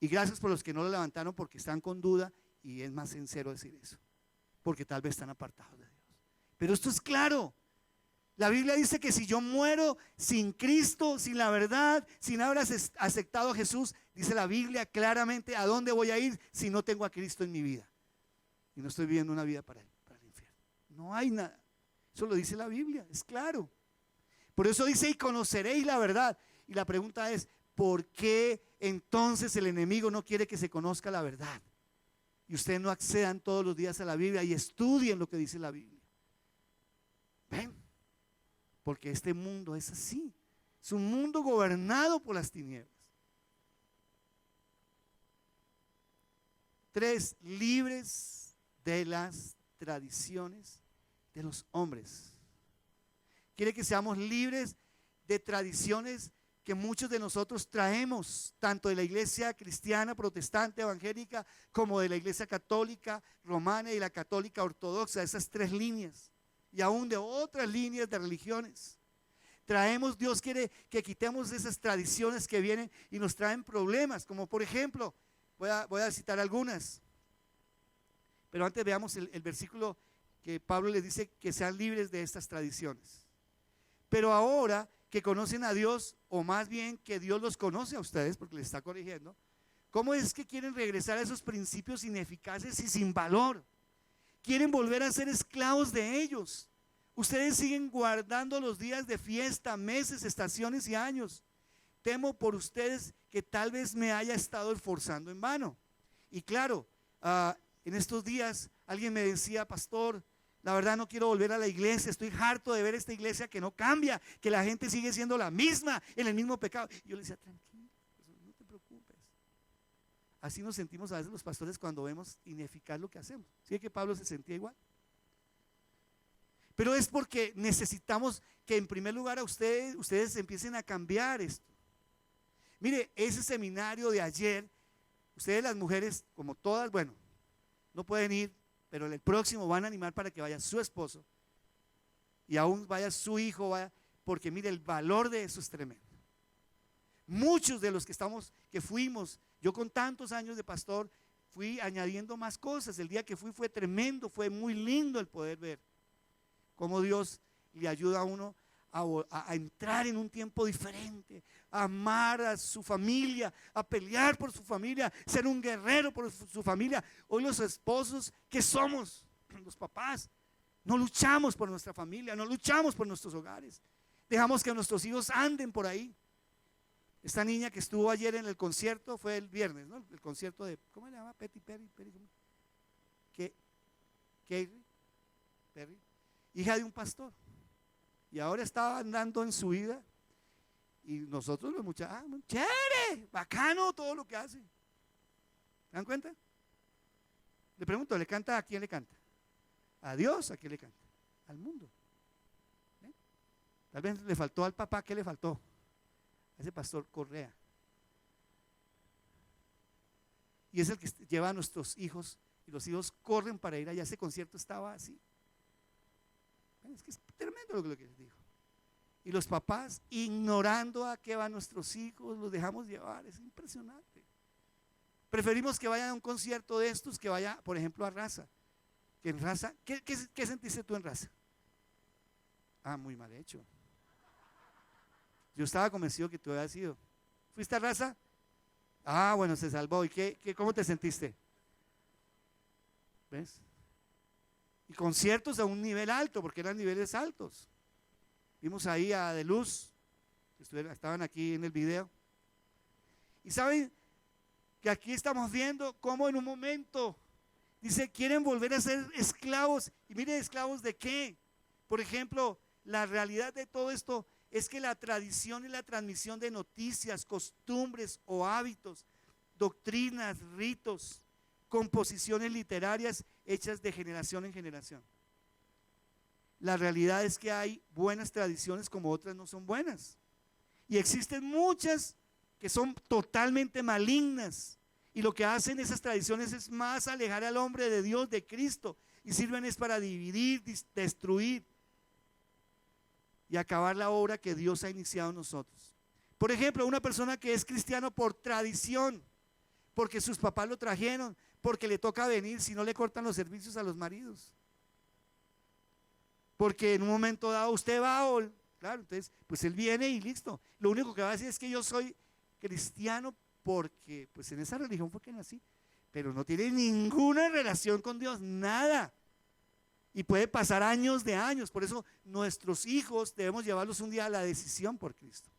Y gracias por los que no lo levantaron porque están con duda, y es más sincero decir eso, porque tal vez están apartados de Dios. Pero esto es claro. La Biblia dice que si yo muero sin Cristo, sin la verdad, sin haber aceptado a Jesús, dice la Biblia claramente, ¿a dónde voy a ir si no tengo a Cristo en mi vida? Y no estoy viviendo una vida para el infierno. No hay nada. Eso lo dice la Biblia, es claro. Por eso dice, y conoceréis la verdad. Y la pregunta es, ¿por qué entonces el enemigo no quiere que se conozca la verdad? Y ustedes no accedan todos los días a la Biblia y estudien lo que dice la Biblia. ¿Ven? Porque este mundo es así. Es un mundo gobernado por las tinieblas. 3, libres de las tradiciones de los hombres. Quiere que seamos libres de tradiciones que muchos de nosotros traemos, tanto de la iglesia cristiana, protestante, evangélica, como de la iglesia católica, romana y la católica ortodoxa, esas 3 líneas. Y aún de otras líneas de religiones. Dios quiere que quitemos esas tradiciones que vienen y nos traen problemas, como por ejemplo, voy a citar algunas. Pero antes veamos el versículo que Pablo les dice que sean libres de estas tradiciones. Pero ahora que conocen a Dios, o más bien que Dios los conoce a ustedes, porque les está corrigiendo, ¿cómo es que quieren regresar a esos principios ineficaces y sin valor? Quieren volver a ser esclavos de ellos. Ustedes siguen guardando los días de fiesta, meses, estaciones y años. Temo por ustedes que tal vez me haya estado esforzando en vano. Y claro, en estos días alguien me decía, pastor, la verdad no quiero volver a la iglesia, estoy harto de ver esta iglesia que no cambia, que la gente sigue siendo la misma, en el mismo pecado. Y yo le decía, tranquilo, no te preocupes. Así nos sentimos a veces los pastores cuando vemos ineficaz lo que hacemos. ¿Sí que Pablo se sentía igual? Pero es porque necesitamos que en primer lugar ustedes empiecen a cambiar esto. Mire, ese seminario de ayer, ustedes las mujeres, como todas, bueno, no pueden ir, pero el próximo van a animar para que vaya su esposo y aún vaya su hijo, porque mire, el valor de eso es tremendo. Muchos de los que fuimos, yo con tantos años de pastor, fui añadiendo más cosas. El día que fui fue tremendo, fue muy lindo el poder ver cómo Dios le ayuda a uno a entrar en un tiempo diferente, a amar a su familia, a pelear por su familia, ser un guerrero por su familia. Hoy los esposos, ¿qué somos? Los papás, no luchamos por nuestra familia, no luchamos por nuestros hogares. Dejamos que nuestros hijos anden por ahí. Esta niña que estuvo ayer en el concierto, fue el viernes, ¿no? El concierto de, ¿cómo se llama? Katy Perry, hija de un pastor. Y ahora estaba andando en su vida. Y nosotros los muchachos, chévere, bacano todo lo que hace. ¿Se dan cuenta? Le pregunto, ¿le canta a quién le canta? ¿A Dios? ¿A quién le canta? Al mundo. Tal vez le faltó al papá, ¿qué le faltó? A ese pastor Correa. Y es el que lleva a nuestros hijos, y los hijos corren para ir allá. Ese concierto estaba así. Es que es tremendo lo que les digo. Y los papás, ignorando a qué van nuestros hijos, los dejamos llevar. Es impresionante. Preferimos que vayan a un concierto de estos que vaya, por ejemplo, a Raza. Que en Raza, ¿qué sentiste tú en Raza? Muy mal hecho. Yo estaba convencido que tú habías ido. ¿Fuiste a Raza? Bueno, se salvó. ¿Y cómo te sentiste? ¿Ves? Y conciertos a un nivel alto, porque eran niveles altos. Vimos ahí a De Luz, que estaban aquí en el video. Y saben que aquí estamos viendo cómo en un momento dice, quieren volver a ser esclavos. Y miren, ¿esclavos de qué? Por ejemplo, la realidad de todo esto es que la tradición y la transmisión de noticias, costumbres o hábitos, doctrinas, ritos, composiciones literarias hechas de generación en generación. La realidad es que hay buenas tradiciones como otras no son buenas. Y existen muchas que son totalmente malignas. Y lo que hacen esas tradiciones es más alejar al hombre de Dios, de Cristo. Y sirven es para dividir, destruir y acabar la obra que Dios ha iniciado en nosotros. Por ejemplo, una persona que es cristiano por tradición, porque sus papás lo trajeron, porque le toca venir, si no le cortan los servicios a los maridos. Porque en un momento dado usted va, claro, entonces pues él viene y listo. Lo único que va a decir es que yo soy cristiano porque pues en esa religión fue que nací, pero no tiene ninguna relación con Dios, nada. Y puede pasar años de años. Por eso nuestros hijos debemos llevarlos un día a la decisión por Cristo.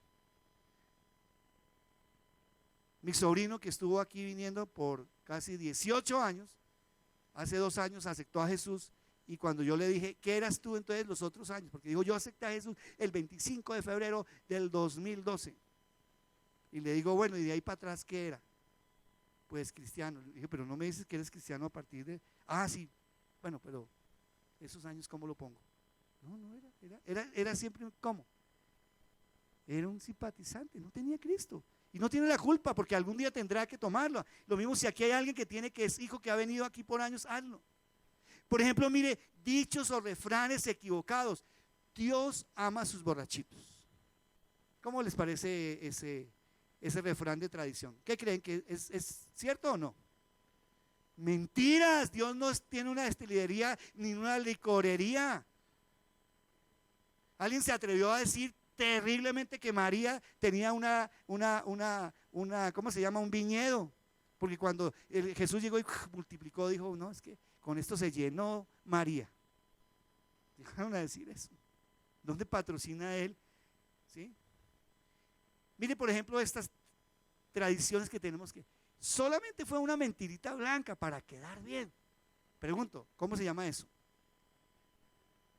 Mi sobrino, que estuvo aquí viniendo por casi 18 años, hace 2 años aceptó a Jesús. Y cuando yo le dije, ¿qué eras tú entonces los otros años? Porque digo, yo acepté a Jesús el 25 de febrero del 2012. Y le digo, bueno, y de ahí para atrás, ¿qué era? Pues cristiano. Le dije, pero no me dices que eres cristiano a partir de… Sí, bueno, pero esos años, ¿cómo lo pongo? No era siempre, ¿cómo? Era un simpatizante, no tenía Cristo. Y no tiene la culpa, porque algún día tendrá que tomarlo. Lo mismo si aquí hay alguien que es hijo, que ha venido aquí por años, hazlo. Por ejemplo, mire, dichos o refranes equivocados. Dios ama a sus borrachitos. ¿Cómo les parece ese refrán de tradición? ¿Qué creen? ¿Que es cierto o no? Mentiras. Dios no tiene una destilería ni una licorería. Alguien se atrevió a decir terriblemente que María tenía ¿cómo se llama? Un viñedo. Porque cuando Jesús llegó y multiplicó, dijo, no, es que con esto se llenó María. Llegaron a decir eso. ¿Dónde patrocina él? ¿Sí? Mire, por ejemplo, estas tradiciones que tenemos que… Solamente fue una mentirita blanca para quedar bien. Pregunto, ¿cómo se llama eso?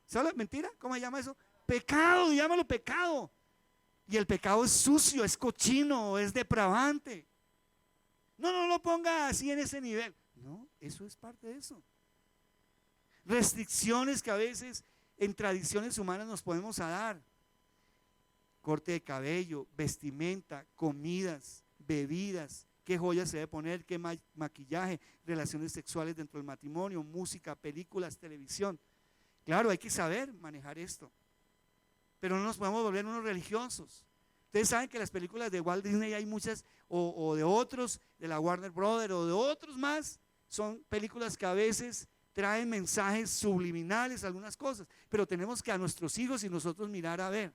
¿Solo mentira? ¿Cómo se llama eso? Pecado, llámalo pecado. Y el pecado es sucio, es cochino, es depravante. No lo ponga así en ese nivel. No, eso es parte de eso. Restricciones que a veces en tradiciones humanas nos podemos dar. Corte de cabello, vestimenta, comidas, bebidas, qué joyas se debe poner, qué maquillaje, relaciones sexuales dentro del matrimonio, música, películas, televisión. Claro, hay que saber manejar esto. Pero no nos podemos volver unos religiosos. Ustedes saben que las películas de Walt Disney hay muchas, o de otros, de la Warner Brothers o de otros más, son películas que a veces traen mensajes subliminales, algunas cosas, pero tenemos que a nuestros hijos y nosotros mirar a ver.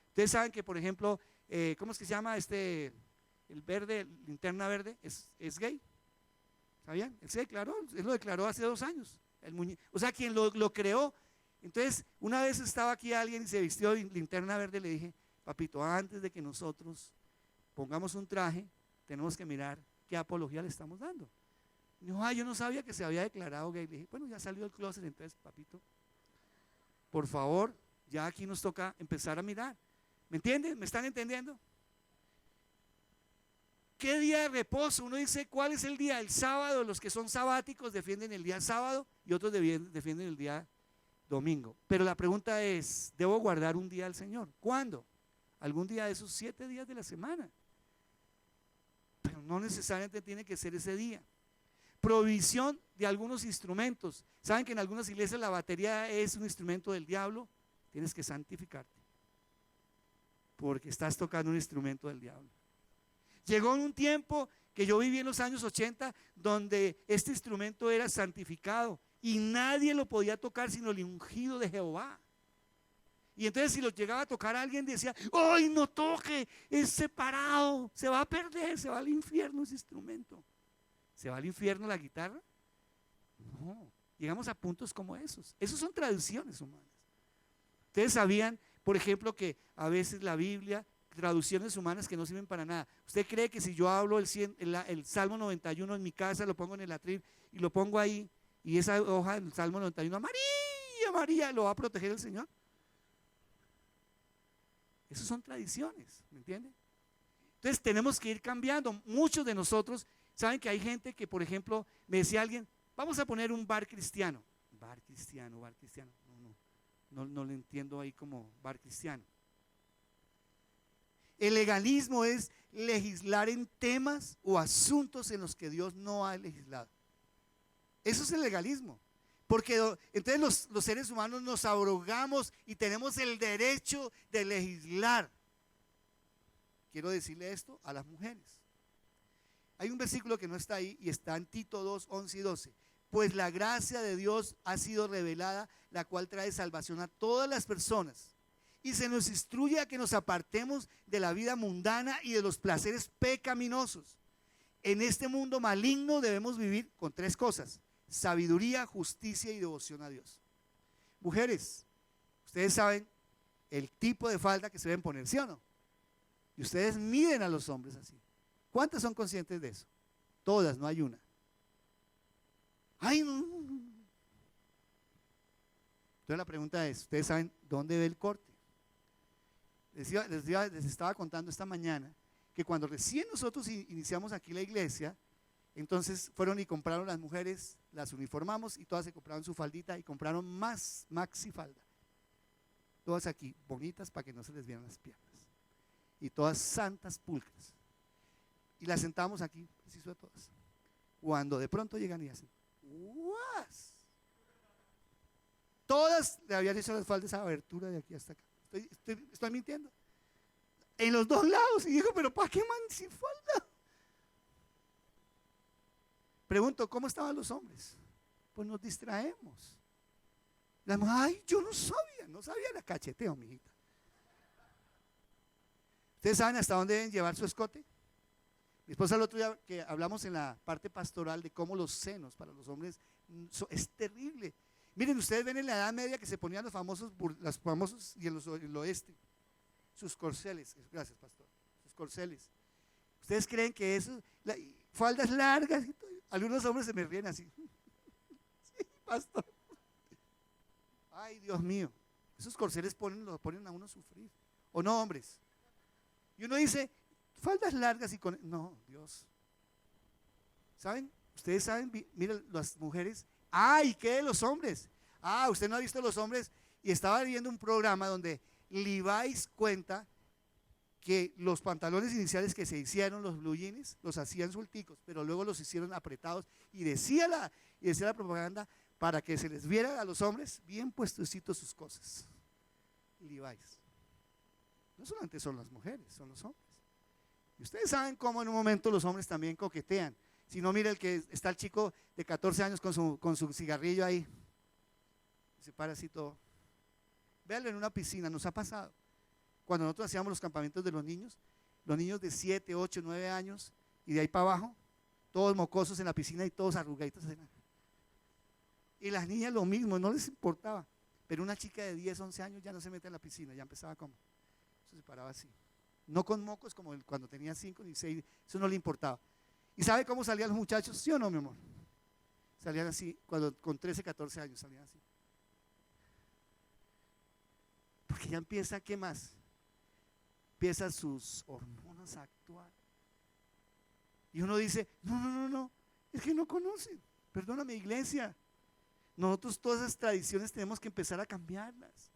Ustedes saben que, por ejemplo, ¿cómo es que se llama el verde, linterna verde? ¿Es gay? ¿Sabían? Él se declaró, él lo declaró hace 2 años. O sea, quien lo creó. Entonces, una vez estaba aquí alguien y se vistió de linterna verde, le dije, papito, antes de que nosotros pongamos un traje, tenemos que mirar qué apología le estamos dando. Y dijo, yo no sabía que se había declarado gay. Le dije, bueno, ya salió del closet, entonces, papito, por favor, ya aquí nos toca empezar a mirar. ¿Me entienden? ¿Me están entendiendo? ¿Qué día de reposo? Uno dice, ¿cuál es el día? El sábado. Los que son sabáticos defienden el día sábado y otros defienden el día domingo. Pero la pregunta es, ¿debo guardar un día al Señor? ¿Cuándo? Algún día de esos 7 días de la semana. Pero no necesariamente tiene que ser ese día. Provisión de algunos instrumentos. ¿Saben que en algunas iglesias la batería es un instrumento del diablo? Tienes que santificarte, porque estás tocando un instrumento del diablo. Llegó en un tiempo que yo viví en los años 80 donde este instrumento era santificado y nadie lo podía tocar sino el ungido de Jehová. Y entonces si lo llegaba a tocar alguien decía, ¡ay, no toque! Es separado, se va a perder, se va al infierno ese instrumento. ¿Se va al infierno la guitarra? No, llegamos a puntos como esos. Esos son tradiciones humanas. Ustedes sabían, por ejemplo, que a veces la Biblia, traducciones humanas que no sirven para nada. ¿Usted cree que si yo hablo el Salmo 91 en mi casa, lo pongo en el atril y lo pongo ahí, y esa hoja del Salmo 91, María, María, lo va a proteger el Señor? Esas son tradiciones, ¿me entienden? Entonces tenemos que ir cambiando. Muchos de nosotros, saben que hay gente que, por ejemplo, me decía alguien, vamos a poner un bar cristiano. Bar cristiano. No lo entiendo ahí como bar cristiano. El legalismo es legislar en temas o asuntos en los que Dios no ha legislado. Eso es el legalismo. Porque entonces los seres humanos nos abrogamos y tenemos el derecho de legislar. Quiero decirle esto a las mujeres. Hay un versículo que no está ahí y está en Tito 2, 11 y 12. Pues la gracia de Dios ha sido revelada, la cual trae salvación a todas las personas. Y se nos instruye a que nos apartemos de la vida mundana y de los placeres pecaminosos. En este mundo maligno debemos vivir con 3 cosas: sabiduría, justicia y devoción a Dios. Mujeres, ustedes saben el tipo de falda que se deben poner, ¿sí o no? Y ustedes miden a los hombres así. ¿Cuántas son conscientes de eso? Todas, no hay una. Ay, no. Entonces la pregunta es, ¿ustedes saben dónde ve el corte? Les estaba contando esta mañana que cuando recién nosotros iniciamos aquí la iglesia, entonces fueron y compraron las mujeres, las uniformamos y todas se compraron su faldita y compraron más maxi falda. Todas aquí, bonitas para que no se les vieran las piernas. Y todas santas pulcras. Y las sentamos aquí, preciso de todas. Cuando de pronto llegan y hacen, ¡guas! Todas le habían hecho las faldas a abertura de aquí hasta acá. Estoy mintiendo. En los 2 lados. Y dijo, pero ¿para qué man sin falda? Pregunto, ¿cómo estaban los hombres? Pues nos distraemos. La mujer, ay, yo no sabía, la cacheteo, mijita. ¿Ustedes saben hasta dónde deben llevar su escote? Mi esposa el otro día que hablamos en la parte pastoral de cómo los senos para los hombres es terrible. Miren, ustedes ven en la Edad Media que se ponían los famosos y en el oeste, sus corceles, gracias pastor, sus corceles. ¿Ustedes creen que eso, faldas largas y todo? Algunos hombres se me ríen así. Sí, pastor. Ay, Dios mío, esos corceles lo ponen a uno a sufrir. ¿O no, hombres? Y uno dice, faldas largas y con... No, Dios. ¿Saben? Ustedes saben, miren, las mujeres... ¿Y qué de los hombres? Usted no ha visto los hombres. Y estaba viendo un programa donde Levi's cuenta que los pantalones iniciales que se hicieron, los blue jeans, los hacían suelticos, pero luego los hicieron apretados. Y decía la propaganda para que se les viera a los hombres bien puestecitos sus cosas. Levi's. No solamente son las mujeres, son los hombres. Y ustedes saben cómo en un momento los hombres también coquetean. Si no, mira está el chico de 14 años con su cigarrillo ahí. Se para así todo. Véanlo en una piscina, nos ha pasado. Cuando nosotros hacíamos los campamentos de los niños de 7, 8, 9 años, y de ahí para abajo, todos mocosos en la piscina y todos arrugaditos. Y las niñas lo mismo, no les importaba. Pero una chica de 10, 11 años ya no se mete en la piscina, ya empezaba como. Eso se paraba así. No con mocos como cuando tenía 5 ni 6, eso no le importaba. ¿Y sabe cómo salían los muchachos? ¿Sí o no, mi amor? Salían así, con 13, 14 años salían así. Porque ya empieza, ¿qué más? Empiezan sus hormonas a actuar. Y uno dice, no, es que no conocen. Perdóname, iglesia. Nosotros todas esas tradiciones tenemos que empezar a cambiarlas.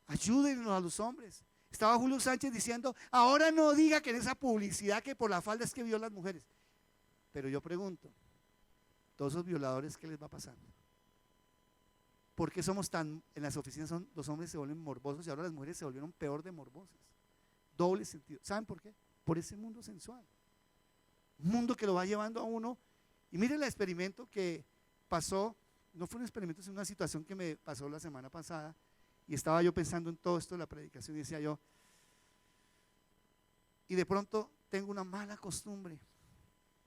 Ayúdenos a los hombres. Estaba Julio Sánchez diciendo, ahora no diga que en esa publicidad que por la falda es que viola a las mujeres. Pero yo pregunto, todos esos violadores, ¿qué les va pasando? ¿Por qué somos tan, en las oficinas los hombres se vuelven morbosos y ahora las mujeres se volvieron peor de morbosas? Doble sentido. ¿Saben por qué? Por ese mundo sensual. Un mundo que lo va llevando a uno. Y miren el experimento que pasó, no fue un experimento, sino una situación que me pasó la semana pasada. Y estaba yo pensando en todo esto de la predicación y decía yo, y de pronto tengo una mala costumbre.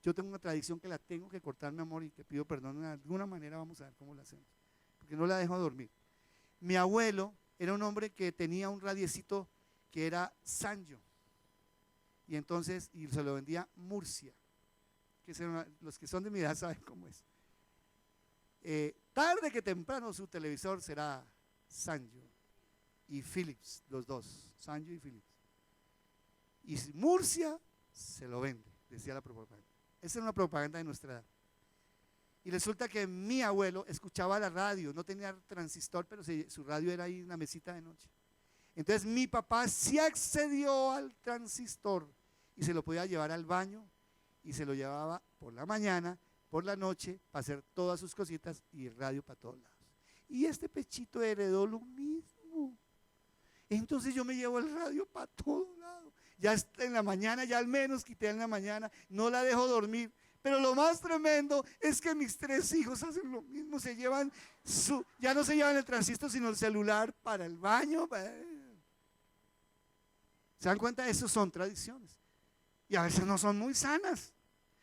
Yo tengo una tradición que la tengo que cortar, mi amor, y te pido perdón de alguna manera, vamos a ver cómo la hacemos. Porque no la dejo dormir. Mi abuelo era un hombre que tenía un radiecito que era Sanyo. Y entonces, y se lo vendía Murcia. Los que son de mi edad saben cómo es. Tarde que temprano su televisor será Sanyo y Philips, los dos, Sanyo y Philips. Y Murcia se lo vende, decía la propaganda. Esa era una propaganda de nuestra edad. Y resulta que mi abuelo escuchaba la radio, no tenía transistor, pero su radio era ahí en la mesita de noche. Entonces mi papá sí accedió al transistor y se lo podía llevar al baño y se lo llevaba por la mañana, por la noche, para hacer todas sus cositas y radio para todos lados. Y este pechito heredó lo mismo. Entonces yo me llevo el radio para todos lados. Ya en la mañana, ya al menos quité en la mañana, no la dejo dormir. Pero lo más tremendo es que mis 3 hijos hacen lo mismo, ya no se llevan el transistor, sino el celular para el baño. ¿Se dan cuenta? Esas son tradiciones. Y a veces no son muy sanas.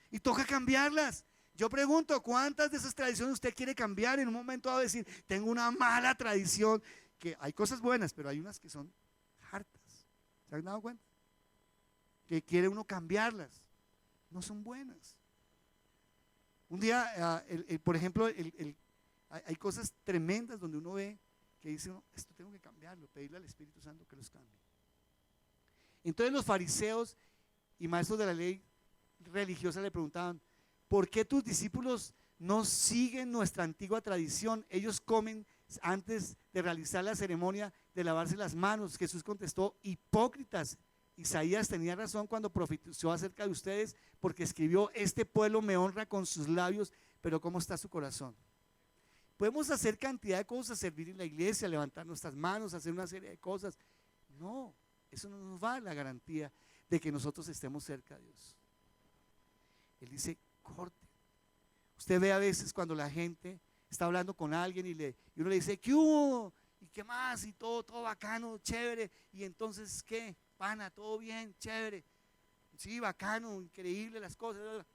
Y toca cambiarlas. Yo pregunto, ¿cuántas de esas tradiciones usted quiere cambiar? En un momento va a decir, tengo una mala tradición, que hay cosas buenas, pero hay unas que son hartas. ¿Se han dado cuenta? Que quiere uno cambiarlas. No son buenas. Un día, por ejemplo, hay cosas tremendas donde uno ve que dice, no, esto tengo que cambiarlo, pedirle al Espíritu Santo que los cambie. Entonces los fariseos y maestros de la ley religiosa le preguntaban, ¿por qué tus discípulos no siguen nuestra antigua tradición? Ellos comen antes de realizar la ceremonia de lavarse las manos. Jesús contestó, hipócritas. Isaías tenía razón cuando profetizó acerca de ustedes, porque escribió, este pueblo me honra con sus labios, pero ¿cómo está su corazón? Podemos hacer cantidad de cosas, servir en la iglesia, levantar nuestras manos, hacer una serie de cosas. No, eso no nos va a dar la garantía de que nosotros estemos cerca de Dios. Él dice, corte. Usted ve a veces cuando la gente está hablando con alguien y uno le dice, ¿qué hubo? ¿Y qué más? Y todo bacano, chévere. Y entonces, ¿qué? Pana, todo bien, chévere. Sí, bacano, increíble las cosas.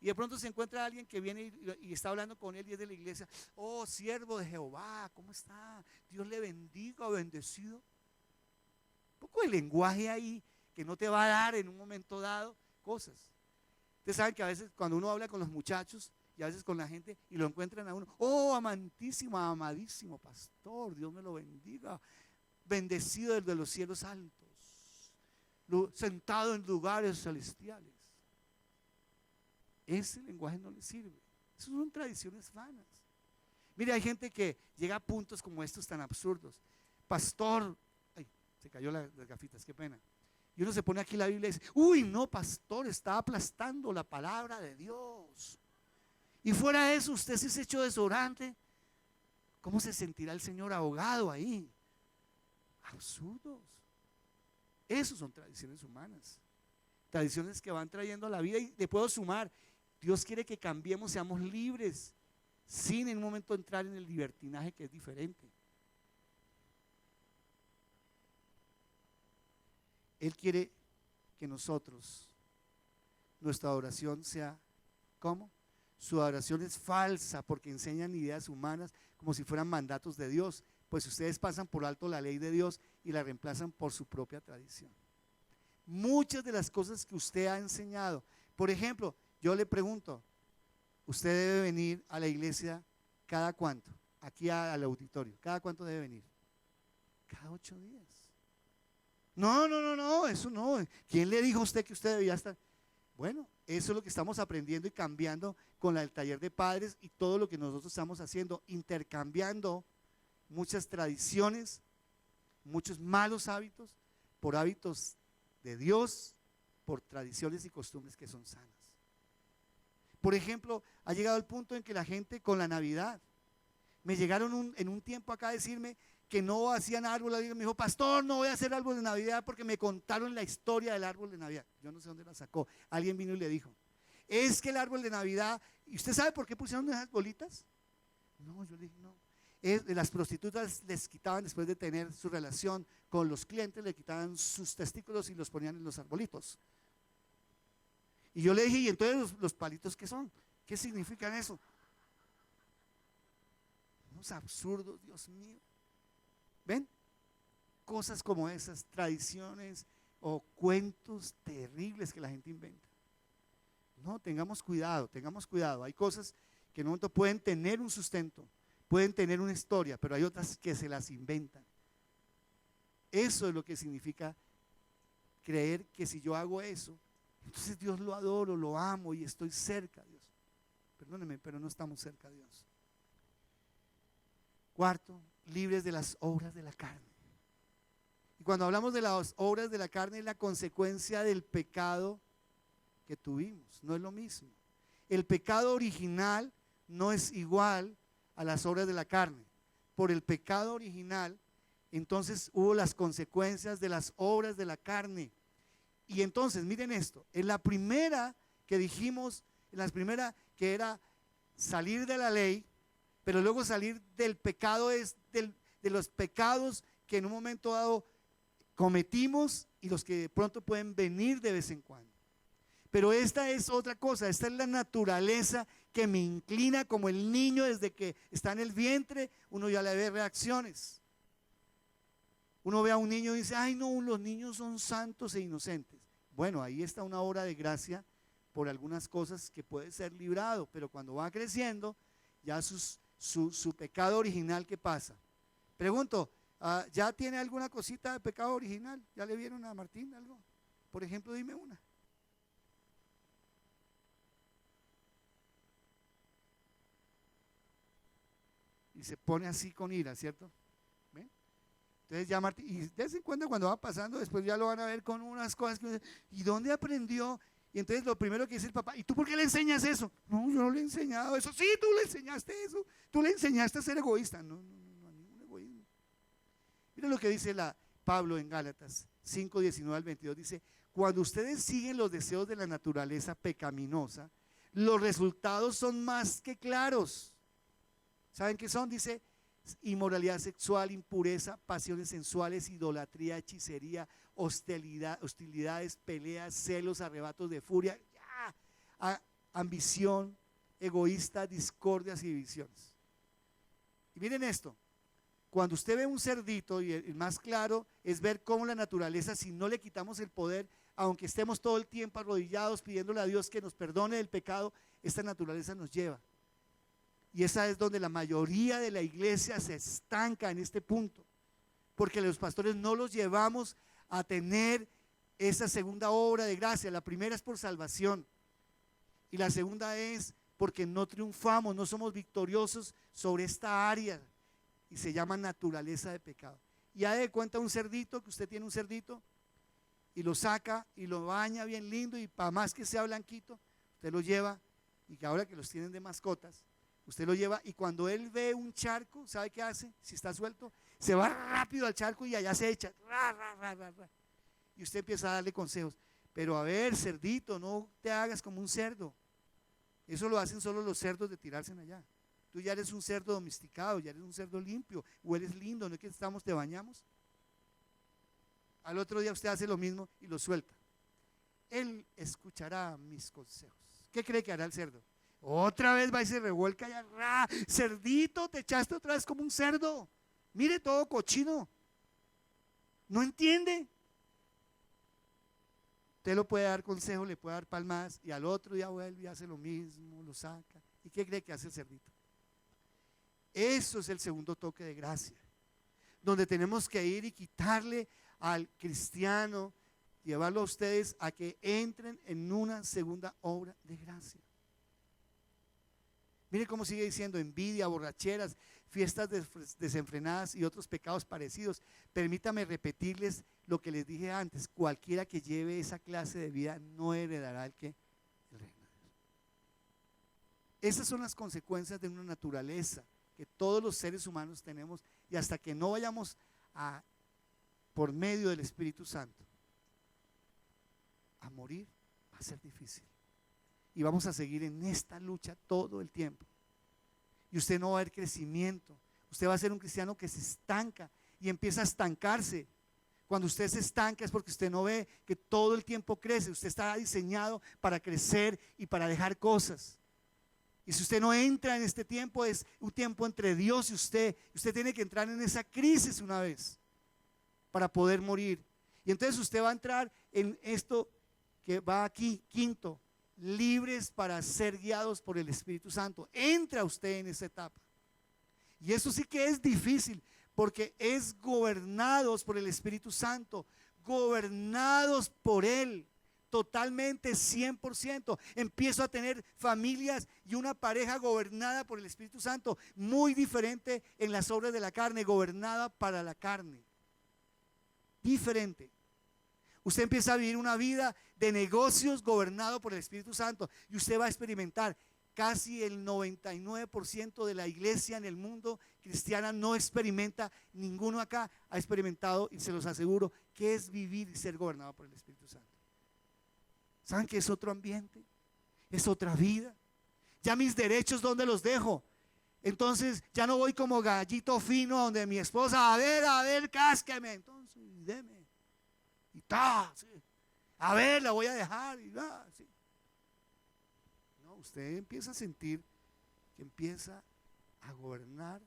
Y de pronto se encuentra alguien que viene y está hablando con él y es de la iglesia. Oh, siervo de Jehová, ¿cómo está? Dios le bendiga, bendecido. Un poco de lenguaje ahí que no te va a dar en un momento dado cosas. Ustedes saben que a veces cuando uno habla con los muchachos y a veces con la gente y lo encuentran a uno, oh, amantísimo, amadísimo pastor, Dios me lo bendiga, bendecido desde los cielos altos, sentado en lugares celestiales. Ese lenguaje no le sirve. Esas son tradiciones vanas. Mire, hay gente que llega a puntos como estos tan absurdos. Pastor, ay, se cayó las gafitas, qué pena. Y uno se pone aquí la Biblia y dice, uy, no, pastor, está aplastando la palabra de Dios. Y fuera de eso, usted si se echó desodorante, ¿cómo se sentirá el Señor ahogado ahí? Absurdos. Eso son tradiciones humanas, tradiciones que van trayendo a la vida. Y le puedo sumar, Dios quiere que cambiemos, seamos libres, sin en un momento entrar en el libertinaje, que es diferente. Él quiere que nosotros, nuestra adoración sea, ¿cómo? Su adoración es falsa porque enseñan ideas humanas como si fueran mandatos de Dios, pues ustedes pasan por alto la ley de Dios y la reemplazan por su propia tradición. Muchas de las cosas que usted ha enseñado, por ejemplo, yo le pregunto, ¿usted debe venir a la iglesia cada cuánto? Aquí al auditorio, ¿cada cuánto debe venir? Cada 8 días. No, eso no. ¿Quién le dijo a usted que usted debía estar? Bueno, eso es lo que estamos aprendiendo y cambiando con el taller de padres y todo lo que nosotros estamos haciendo, intercambiando muchas tradiciones, muchos malos hábitos por hábitos de Dios, por tradiciones y costumbres que son sanas. Por ejemplo, ha llegado el punto en que la gente con la Navidad, me llegaron en un tiempo acá a decirme que no hacían árboles, me dijo, pastor, no voy a hacer árbol de Navidad porque me contaron la historia del árbol de Navidad. Yo no sé dónde la sacó, alguien vino y le dijo, es que el árbol de Navidad, ¿y usted sabe por qué pusieron esas bolitas? No, yo le dije, no. Las prostitutas les quitaban, después de tener su relación con los clientes, le quitaban sus testículos y los ponían en los arbolitos. Y yo le dije, ¿y entonces los palitos qué son? ¿Qué significan eso? Unos absurdos, Dios mío. ¿Ven? Cosas como esas, tradiciones o cuentos terribles que la gente inventa. No, tengamos cuidado, tengamos cuidado. Hay cosas que en un momento pueden tener un sustento, pueden tener una historia, pero hay otras que se las inventan. Eso es lo que significa creer que si yo hago eso, entonces Dios lo adoro, lo amo y estoy cerca a Dios. Perdónenme, pero no estamos cerca a Dios. Cuarto, libres de las obras de la carne. Y cuando hablamos de las obras de la carne, es la consecuencia del pecado que tuvimos, no es lo mismo. El pecado original no es igual a las obras de la carne. Por el pecado original, entonces hubo las consecuencias de las obras de la carne. Y entonces, miren esto, en la primera que dijimos, en la primera que era salir de la ley, pero luego salir del pecado es de los pecados que en un momento dado cometimos y los que de pronto pueden venir de vez en cuando. Pero esta es otra cosa, esta es la naturaleza que me inclina como el niño desde que está en el vientre, uno ya le ve reacciones. Uno ve a un niño y dice, ay no, los niños son santos e inocentes. Bueno, ahí está una obra de gracia por algunas cosas que puede ser librado, pero cuando va creciendo, ya su pecado original, ¿qué pasa? Pregunto, ¿ya tiene alguna cosita de pecado original? ¿Ya le vieron a Martín algo? Por ejemplo, dime una. Y se pone así con ira, ¿cierto? ¿Ven? Entonces ya Martín, y de vez en cuando va pasando, después ya lo van a ver con unas cosas que, ¿y dónde aprendió? Y entonces lo primero que dice el papá, ¿y tú por qué le enseñas eso? No, yo no le he enseñado eso. Sí, tú le enseñaste eso, tú le enseñaste a ser egoísta. No, ningún egoísmo. Mira lo que dice Pablo en Gálatas 5, 19 al 22, dice, cuando ustedes siguen los deseos de la naturaleza pecaminosa, los resultados son más que claros. ¿Saben qué son? Dice, inmoralidad sexual, impureza, pasiones sensuales, idolatría, hechicería, hostilidades, peleas, celos, arrebatos de furia, ambición, egoísta, discordias y divisiones. Y miren esto, cuando usted ve un cerdito, y el más claro es ver cómo la naturaleza, si no le quitamos el poder, aunque estemos todo el tiempo arrodillados pidiéndole a Dios que nos perdone el pecado, esta naturaleza nos lleva. Y esa es donde la mayoría de la iglesia se estanca en este punto, porque los pastores no los llevamos a tener esa segunda obra de gracia. La primera es por salvación y la segunda es porque no triunfamos, no somos victoriosos sobre esta área y se llama naturaleza de pecado. Y haga de cuenta un cerdito, que usted tiene un cerdito y lo saca y lo baña bien lindo y para más que sea blanquito, usted lo lleva, y que ahora que los tienen de mascotas, usted lo lleva y cuando él ve un charco, ¿sabe qué hace? Si está suelto, se va rápido al charco y allá se echa. y usted empieza a darle consejos. Pero a ver, cerdito, no te hagas como un cerdo. Eso lo hacen solo los cerdos de tirarse en allá. Tú ya eres un cerdo domesticado, ya eres un cerdo limpio, hueles lindo, no es que te bañamos. Al otro día usted hace lo mismo y lo suelta. Él escuchará mis consejos. ¿Qué cree que hará el cerdo? Otra vez va y se revuelca allá. ¡Ah! Cerdito, te echaste otra vez como un cerdo. Mire todo cochino. ¿No entiende? Usted lo puede dar consejo, le puede dar palmadas y al otro día vuelve y hace lo mismo, lo saca. ¿Y qué cree que hace el cerdito? Eso es el segundo toque de gracia, donde tenemos que ir y quitarle al cristiano, llevarlo a ustedes a que entren en una segunda obra de gracia. Mire cómo sigue diciendo: envidia, borracheras, fiestas desenfrenadas y otros pecados parecidos. Permítame repetirles lo que les dije antes: cualquiera que lleve esa clase de vida no heredará el reino de Dios. Esas son las consecuencias de una naturaleza que todos los seres humanos tenemos, y hasta que no vayamos por medio del Espíritu Santo a morir, va a ser difícil. Y vamos a seguir en esta lucha todo el tiempo. Y usted no va a ver crecimiento. Usted va a ser un cristiano que se estanca y empieza a estancarse. Cuando usted se estanca es porque usted no ve que todo el tiempo crece. Usted está diseñado para crecer y para dejar cosas. Y si usted no entra en este tiempo, es un tiempo entre Dios y usted. Usted tiene que entrar en esa crisis una vez para poder morir. Y entonces usted va a entrar en esto que va aquí, quinto: libres para ser guiados por el Espíritu Santo. Entra usted en esa etapa. Y eso sí que es difícil, porque es gobernados por el Espíritu Santo, gobernados por Él, totalmente, 100%. Empiezo a tener familias y una pareja gobernada por el Espíritu Santo, muy diferente en las obras de la carne, gobernada para la carne, diferente. Usted empieza a vivir una vida de negocios gobernado por el Espíritu Santo, y usted va a experimentar. Casi el 99% de la iglesia en el mundo cristiana no experimenta, ninguno acá ha experimentado, y se los aseguro, que es vivir y ser gobernado por el Espíritu Santo. ¿Saben que es otro ambiente? Es otra vida. Ya mis derechos, ¿dónde los dejo? Entonces ya no voy como gallito fino donde mi esposa, a ver, cásqueme. Entonces, deme. Y sí. A ver, la voy a dejar. Y sí. No, usted empieza a sentir que empieza a gobernar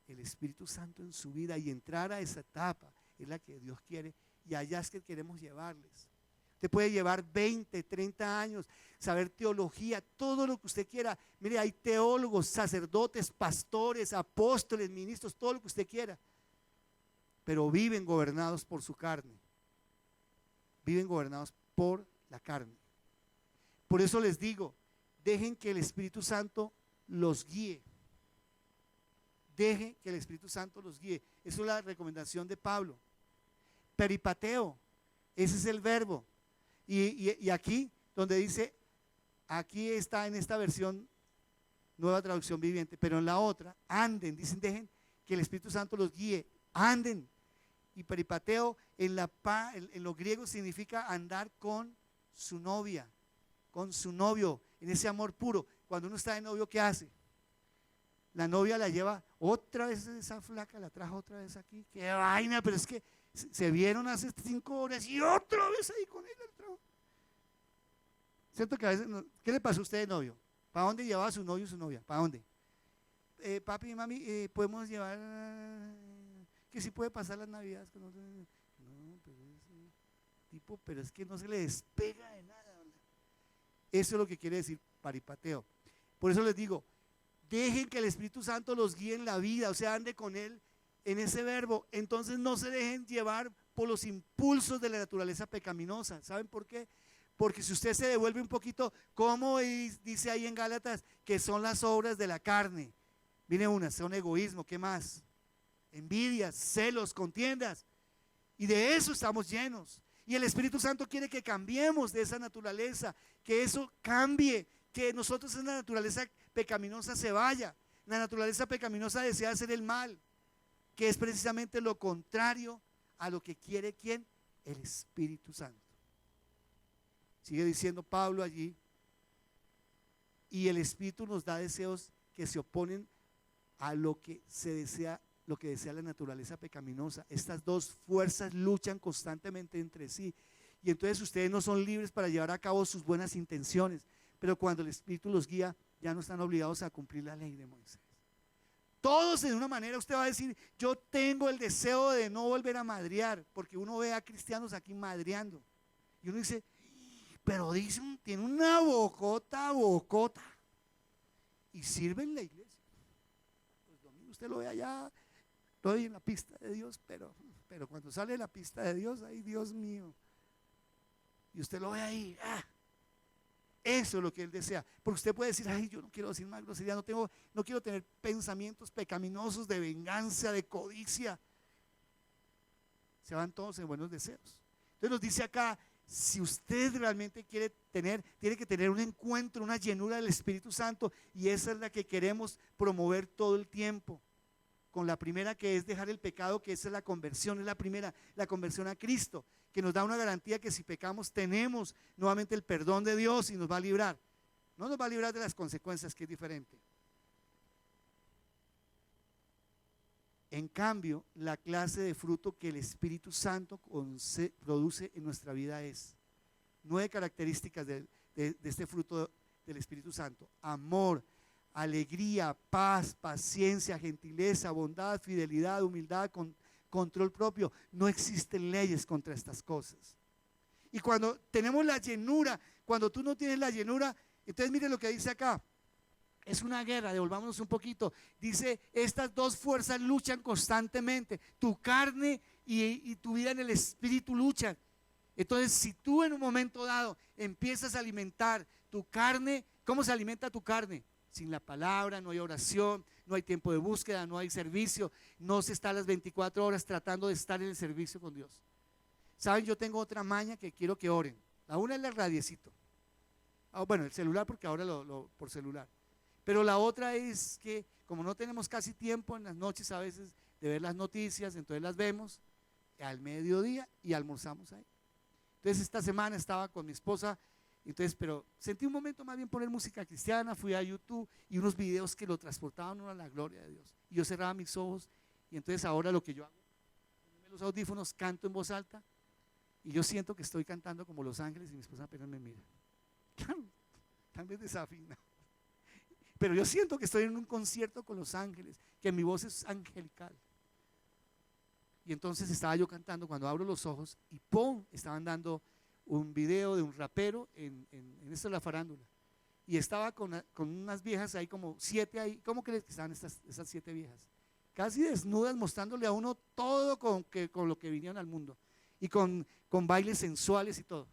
el Espíritu Santo en su vida, y entrar a esa etapa es la que Dios quiere, y allá es que queremos llevarles. Usted puede llevar 20, 30 años, saber teología, todo lo que usted quiera. Mire, hay teólogos, sacerdotes, pastores, apóstoles, ministros, todo lo que usted quiera, pero viven gobernados por su carne. Viven gobernados por la carne. Por eso les digo, dejen que el Espíritu Santo los guíe. Dejen que el Espíritu Santo los guíe. Esa es la recomendación de Pablo. Peripateo, ese es el verbo. Y aquí, donde dice, aquí está en esta versión, Nueva Traducción Viviente, pero en la otra, anden, dicen, dejen que el Espíritu Santo los guíe, anden. Y peripateo en lo griego significa andar con su novia, con su novio, en ese amor puro. Cuando uno está de novio, ¿qué hace? La novia la lleva otra vez, esa flaca la trajo otra vez aquí. Qué vaina, pero es que se vieron hace 5 horas y otra vez ahí con él. ¿Cierto que a veces, qué le pasó a usted de novio? ¿Para dónde llevaba a su novio o su novia? ¿Para dónde? Papi y mami, podemos llevar, que si puede pasar las navidades con nosotros. No, pero ese tipo, pero es que no se le despega de nada. Eso es lo que quiere decir paripateo. Por eso les digo, dejen que el Espíritu Santo los guíe en la vida, o sea, ande con Él en ese verbo. Entonces no se dejen llevar por los impulsos de la naturaleza pecaminosa. ¿Saben por qué? Porque si usted se devuelve un poquito, como dice ahí en Gálatas, que son las obras de la carne. Viene una, son egoísmo, ¿qué más? Envidias, celos, contiendas. Y de eso estamos llenos. Y el Espíritu Santo quiere que cambiemos de esa naturaleza, que eso cambie, que nosotros en la naturaleza pecaminosa se vaya. La naturaleza pecaminosa desea hacer el mal, que es precisamente lo contrario a lo que quiere ¿quién? el Espíritu Santo. Sigue diciendo Pablo allí, y el Espíritu nos da deseos que se oponen a lo que desea la naturaleza pecaminosa. Estas dos fuerzas luchan constantemente entre sí, y entonces ustedes no son libres para llevar a cabo sus buenas intenciones, pero cuando el Espíritu los guía, ya no están obligados a cumplir la ley de Moisés. Todos de una manera usted va a decir, yo tengo el deseo de no volver a madrear, porque uno ve a cristianos aquí madreando, y uno dice, pero dicen, tiene una bocota, y sirve en la iglesia. Los domingos usted lo ve allá, estoy en la pista de Dios, pero cuando sale de la pista de Dios, ay Dios mío, y usted lo ve ahí, eso es lo que él desea, porque usted puede decir, ay, yo no quiero decir más grosería, no quiero tener pensamientos pecaminosos de venganza, de codicia. Se van todos en buenos deseos. Entonces nos dice acá, si usted realmente quiere tiene que tener un encuentro, una llenura del Espíritu Santo, y esa es la que queremos promover todo el tiempo. Con la primera, que es dejar el pecado, que esa es la conversión, es la primera, la conversión a Cristo, que nos da una garantía que si pecamos tenemos nuevamente el perdón de Dios y nos va a librar. No nos va a librar de las consecuencias, que es diferente. En cambio, la clase de fruto que el Espíritu Santo produce en nuestra vida es 9 características de este fruto del Espíritu Santo: amor, alegría, paz, paciencia, gentileza, bondad, fidelidad, humildad, control propio. No existen leyes contra estas cosas. Y cuando tenemos la llenura, cuando tú no tienes la llenura, entonces mire lo que dice acá. Es una guerra, devolvámonos un poquito. Dice, estas dos fuerzas luchan constantemente. Tu carne y tu vida en el Espíritu luchan. Entonces, si tú en un momento dado empiezas a alimentar tu carne, ¿cómo se alimenta tu carne? Sin la palabra, no hay oración, no hay tiempo de búsqueda, no hay servicio, no se está a las 24 horas tratando de estar en el servicio con Dios. ¿Saben? Yo tengo otra maña que quiero que oren. La una es el radiecito. Bueno, el celular, porque ahora por celular. Pero la otra es que, como no tenemos casi tiempo en las noches a veces de ver las noticias, entonces las vemos al mediodía y almorzamos ahí. Entonces esta semana estaba con mi esposa, entonces, pero sentí un momento más bien poner música cristiana, fui a YouTube y unos videos que lo transportaban a la gloria de Dios. Y yo cerraba mis ojos, y entonces ahora lo que yo hago, ponerme los audífonos, canto en voz alta, y yo siento que estoy cantando como los ángeles, y mi esposa apenas me mira. Claro, tal vez desafina. Pero yo siento que estoy en un concierto con los ángeles, que mi voz es angelical. Y entonces estaba yo cantando, cuando abro los ojos y ¡pum! Estaban dando un video de un rapero en esto de la farándula. Y estaba con unas viejas ahí, como 7 ahí. ¿Cómo crees que estaban esas 7 viejas? Casi desnudas, mostrándole a uno todo con lo que vinieron al mundo. Y con bailes sensuales y todo.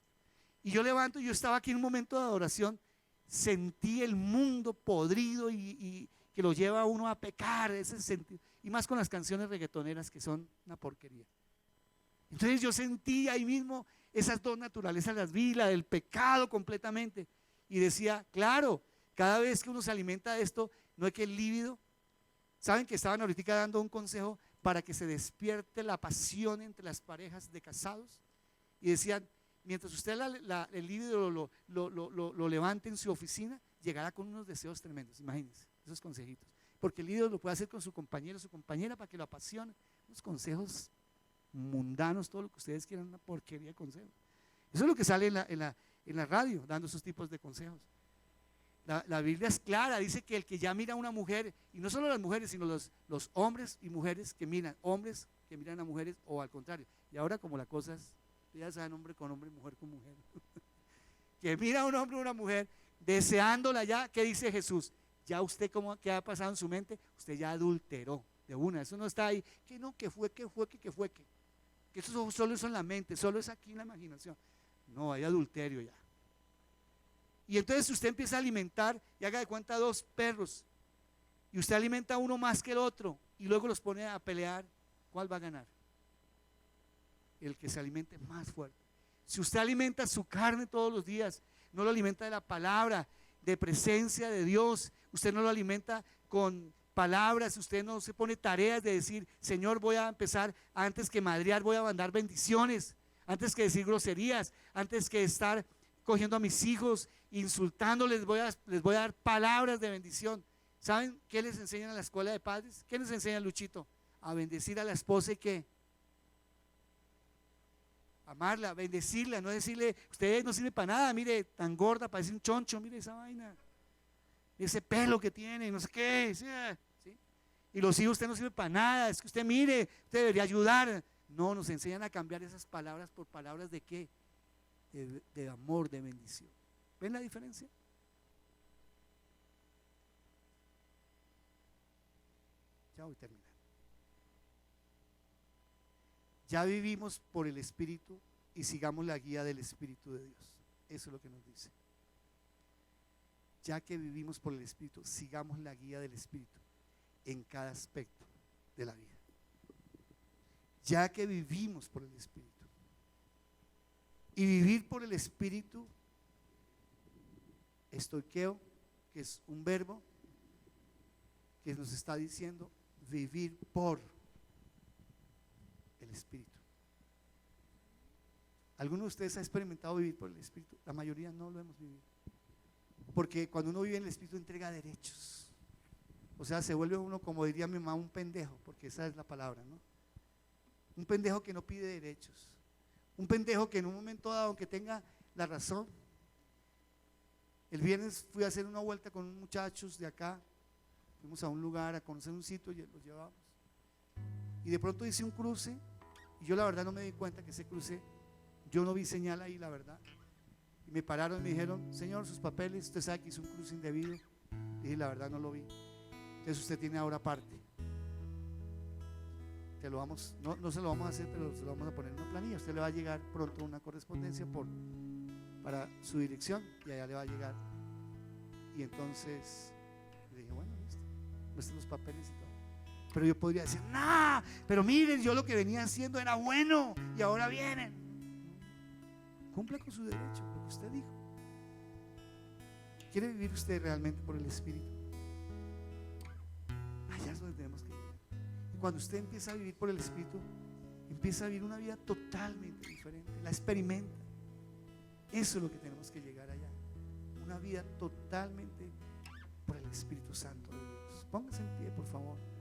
Y yo levanto, y yo estaba aquí en un momento de adoración. Sentí el mundo podrido y que lo lleva a uno a pecar, ese sentido, y más con las canciones reggaetoneras que son una porquería. Entonces yo sentí ahí mismo esas dos naturalezas, las vi, la del pecado completamente, y decía, claro, cada vez que uno se alimenta de esto, no es que el líbido, saben que estaban ahorita dando un consejo para que se despierte la pasión entre las parejas de casados, y decían, mientras usted el líbido lo levante en su oficina, llegará con unos deseos tremendos. Imagínense, esos consejitos. Porque el líbido lo puede hacer con su compañero, su compañera, para que lo apasione. Unos consejos mundanos, todo lo que ustedes quieran, una porquería de consejos. Eso es lo que sale en la radio, dando esos tipos de consejos. La Biblia es clara, dice que el que ya mira a una mujer, y no solo las mujeres, sino los hombres y mujeres que miran, hombres que miran a mujeres, o al contrario. Y ahora, como la cosa es, ya saben, hombre con hombre, mujer con mujer, que mira a un hombre o una mujer deseándola ya. ¿Qué dice Jesús? Ya usted, ¿qué ha pasado en su mente? Usted ya adulteró de una. Eso no está ahí, que no, que fue, que eso solo es en la mente, solo es aquí en la imaginación. No, hay adulterio ya. Y entonces usted empieza a alimentar, y haga de cuenta 2 perros, y usted alimenta a uno más que el otro, y luego los pone a pelear. ¿Cuál va a ganar? El que se alimente más fuerte. Si usted alimenta su carne todos los días, no lo alimenta de la palabra, de presencia de Dios, usted no lo alimenta con palabras, usted no se pone tareas de decir, Señor, voy a empezar, antes que madrear, voy a mandar bendiciones, antes que decir groserías, antes que estar cogiendo a mis hijos, insultándoles, les voy a dar palabras de bendición. ¿Saben qué les enseñan en la escuela de padres? ¿Qué les enseña Luchito? A bendecir a la esposa y qué, amarla, bendecirla, no decirle, usted no sirve para nada, mire, tan gorda, parece un choncho, mire esa vaina, ese pelo que tiene, no sé qué, ¿sí? Y los hijos, usted no sirve para nada, es que usted mire, usted debería ayudar. No, nos enseñan a cambiar esas palabras por palabras de qué, de amor, de bendición. ¿Ven la diferencia? Ya voy a terminar. Ya vivimos por el Espíritu y sigamos la guía del Espíritu de Dios. Eso es lo que nos dice. Ya que vivimos por el Espíritu, sigamos la guía del Espíritu en cada aspecto de la vida. Ya que vivimos por el Espíritu. Y vivir por el Espíritu, estoiqueo, que es un verbo que nos está diciendo vivir por el Espíritu. ¿Alguno de ustedes ha experimentado vivir por el Espíritu? La mayoría no lo hemos vivido. Porque cuando uno vive en el Espíritu entrega derechos. O sea, se vuelve uno, como diría mi mamá, un pendejo, porque esa es la palabra, ¿no? Un pendejo que no pide derechos. Un pendejo que en un momento dado, aunque tenga la razón. El viernes fui a hacer una vuelta con unos muchachos de acá. Fuimos a un lugar a conocer un sitio y los llevamos. Y de pronto hice un cruce y yo la verdad no me di cuenta que ese cruce, yo no vi señal ahí, la verdad. Y me pararon y me dijeron, señor, sus papeles, usted sabe que hizo un cruce indebido. Y dije, la verdad no lo vi. Entonces usted tiene ahora parte. Te lo vamos, no se lo vamos a hacer, pero se lo vamos a poner en una planilla. Usted le va a llegar pronto una correspondencia para su dirección y allá le va a llegar. Y entonces le dije, bueno, listo, muestren los papeles y todo. Pero yo podría decir, no, pero miren, yo lo que venía haciendo era bueno y ahora vienen. Cumpla con su derecho, lo que usted dijo. ¿Quiere vivir usted realmente por el Espíritu? Allá es donde tenemos que vivir. Y cuando usted empieza a vivir por el Espíritu, empieza a vivir una vida totalmente diferente. La experimenta. Eso es lo que tenemos que llegar allá. Una vida totalmente por el Espíritu Santo de Dios. Póngase en pie, por favor.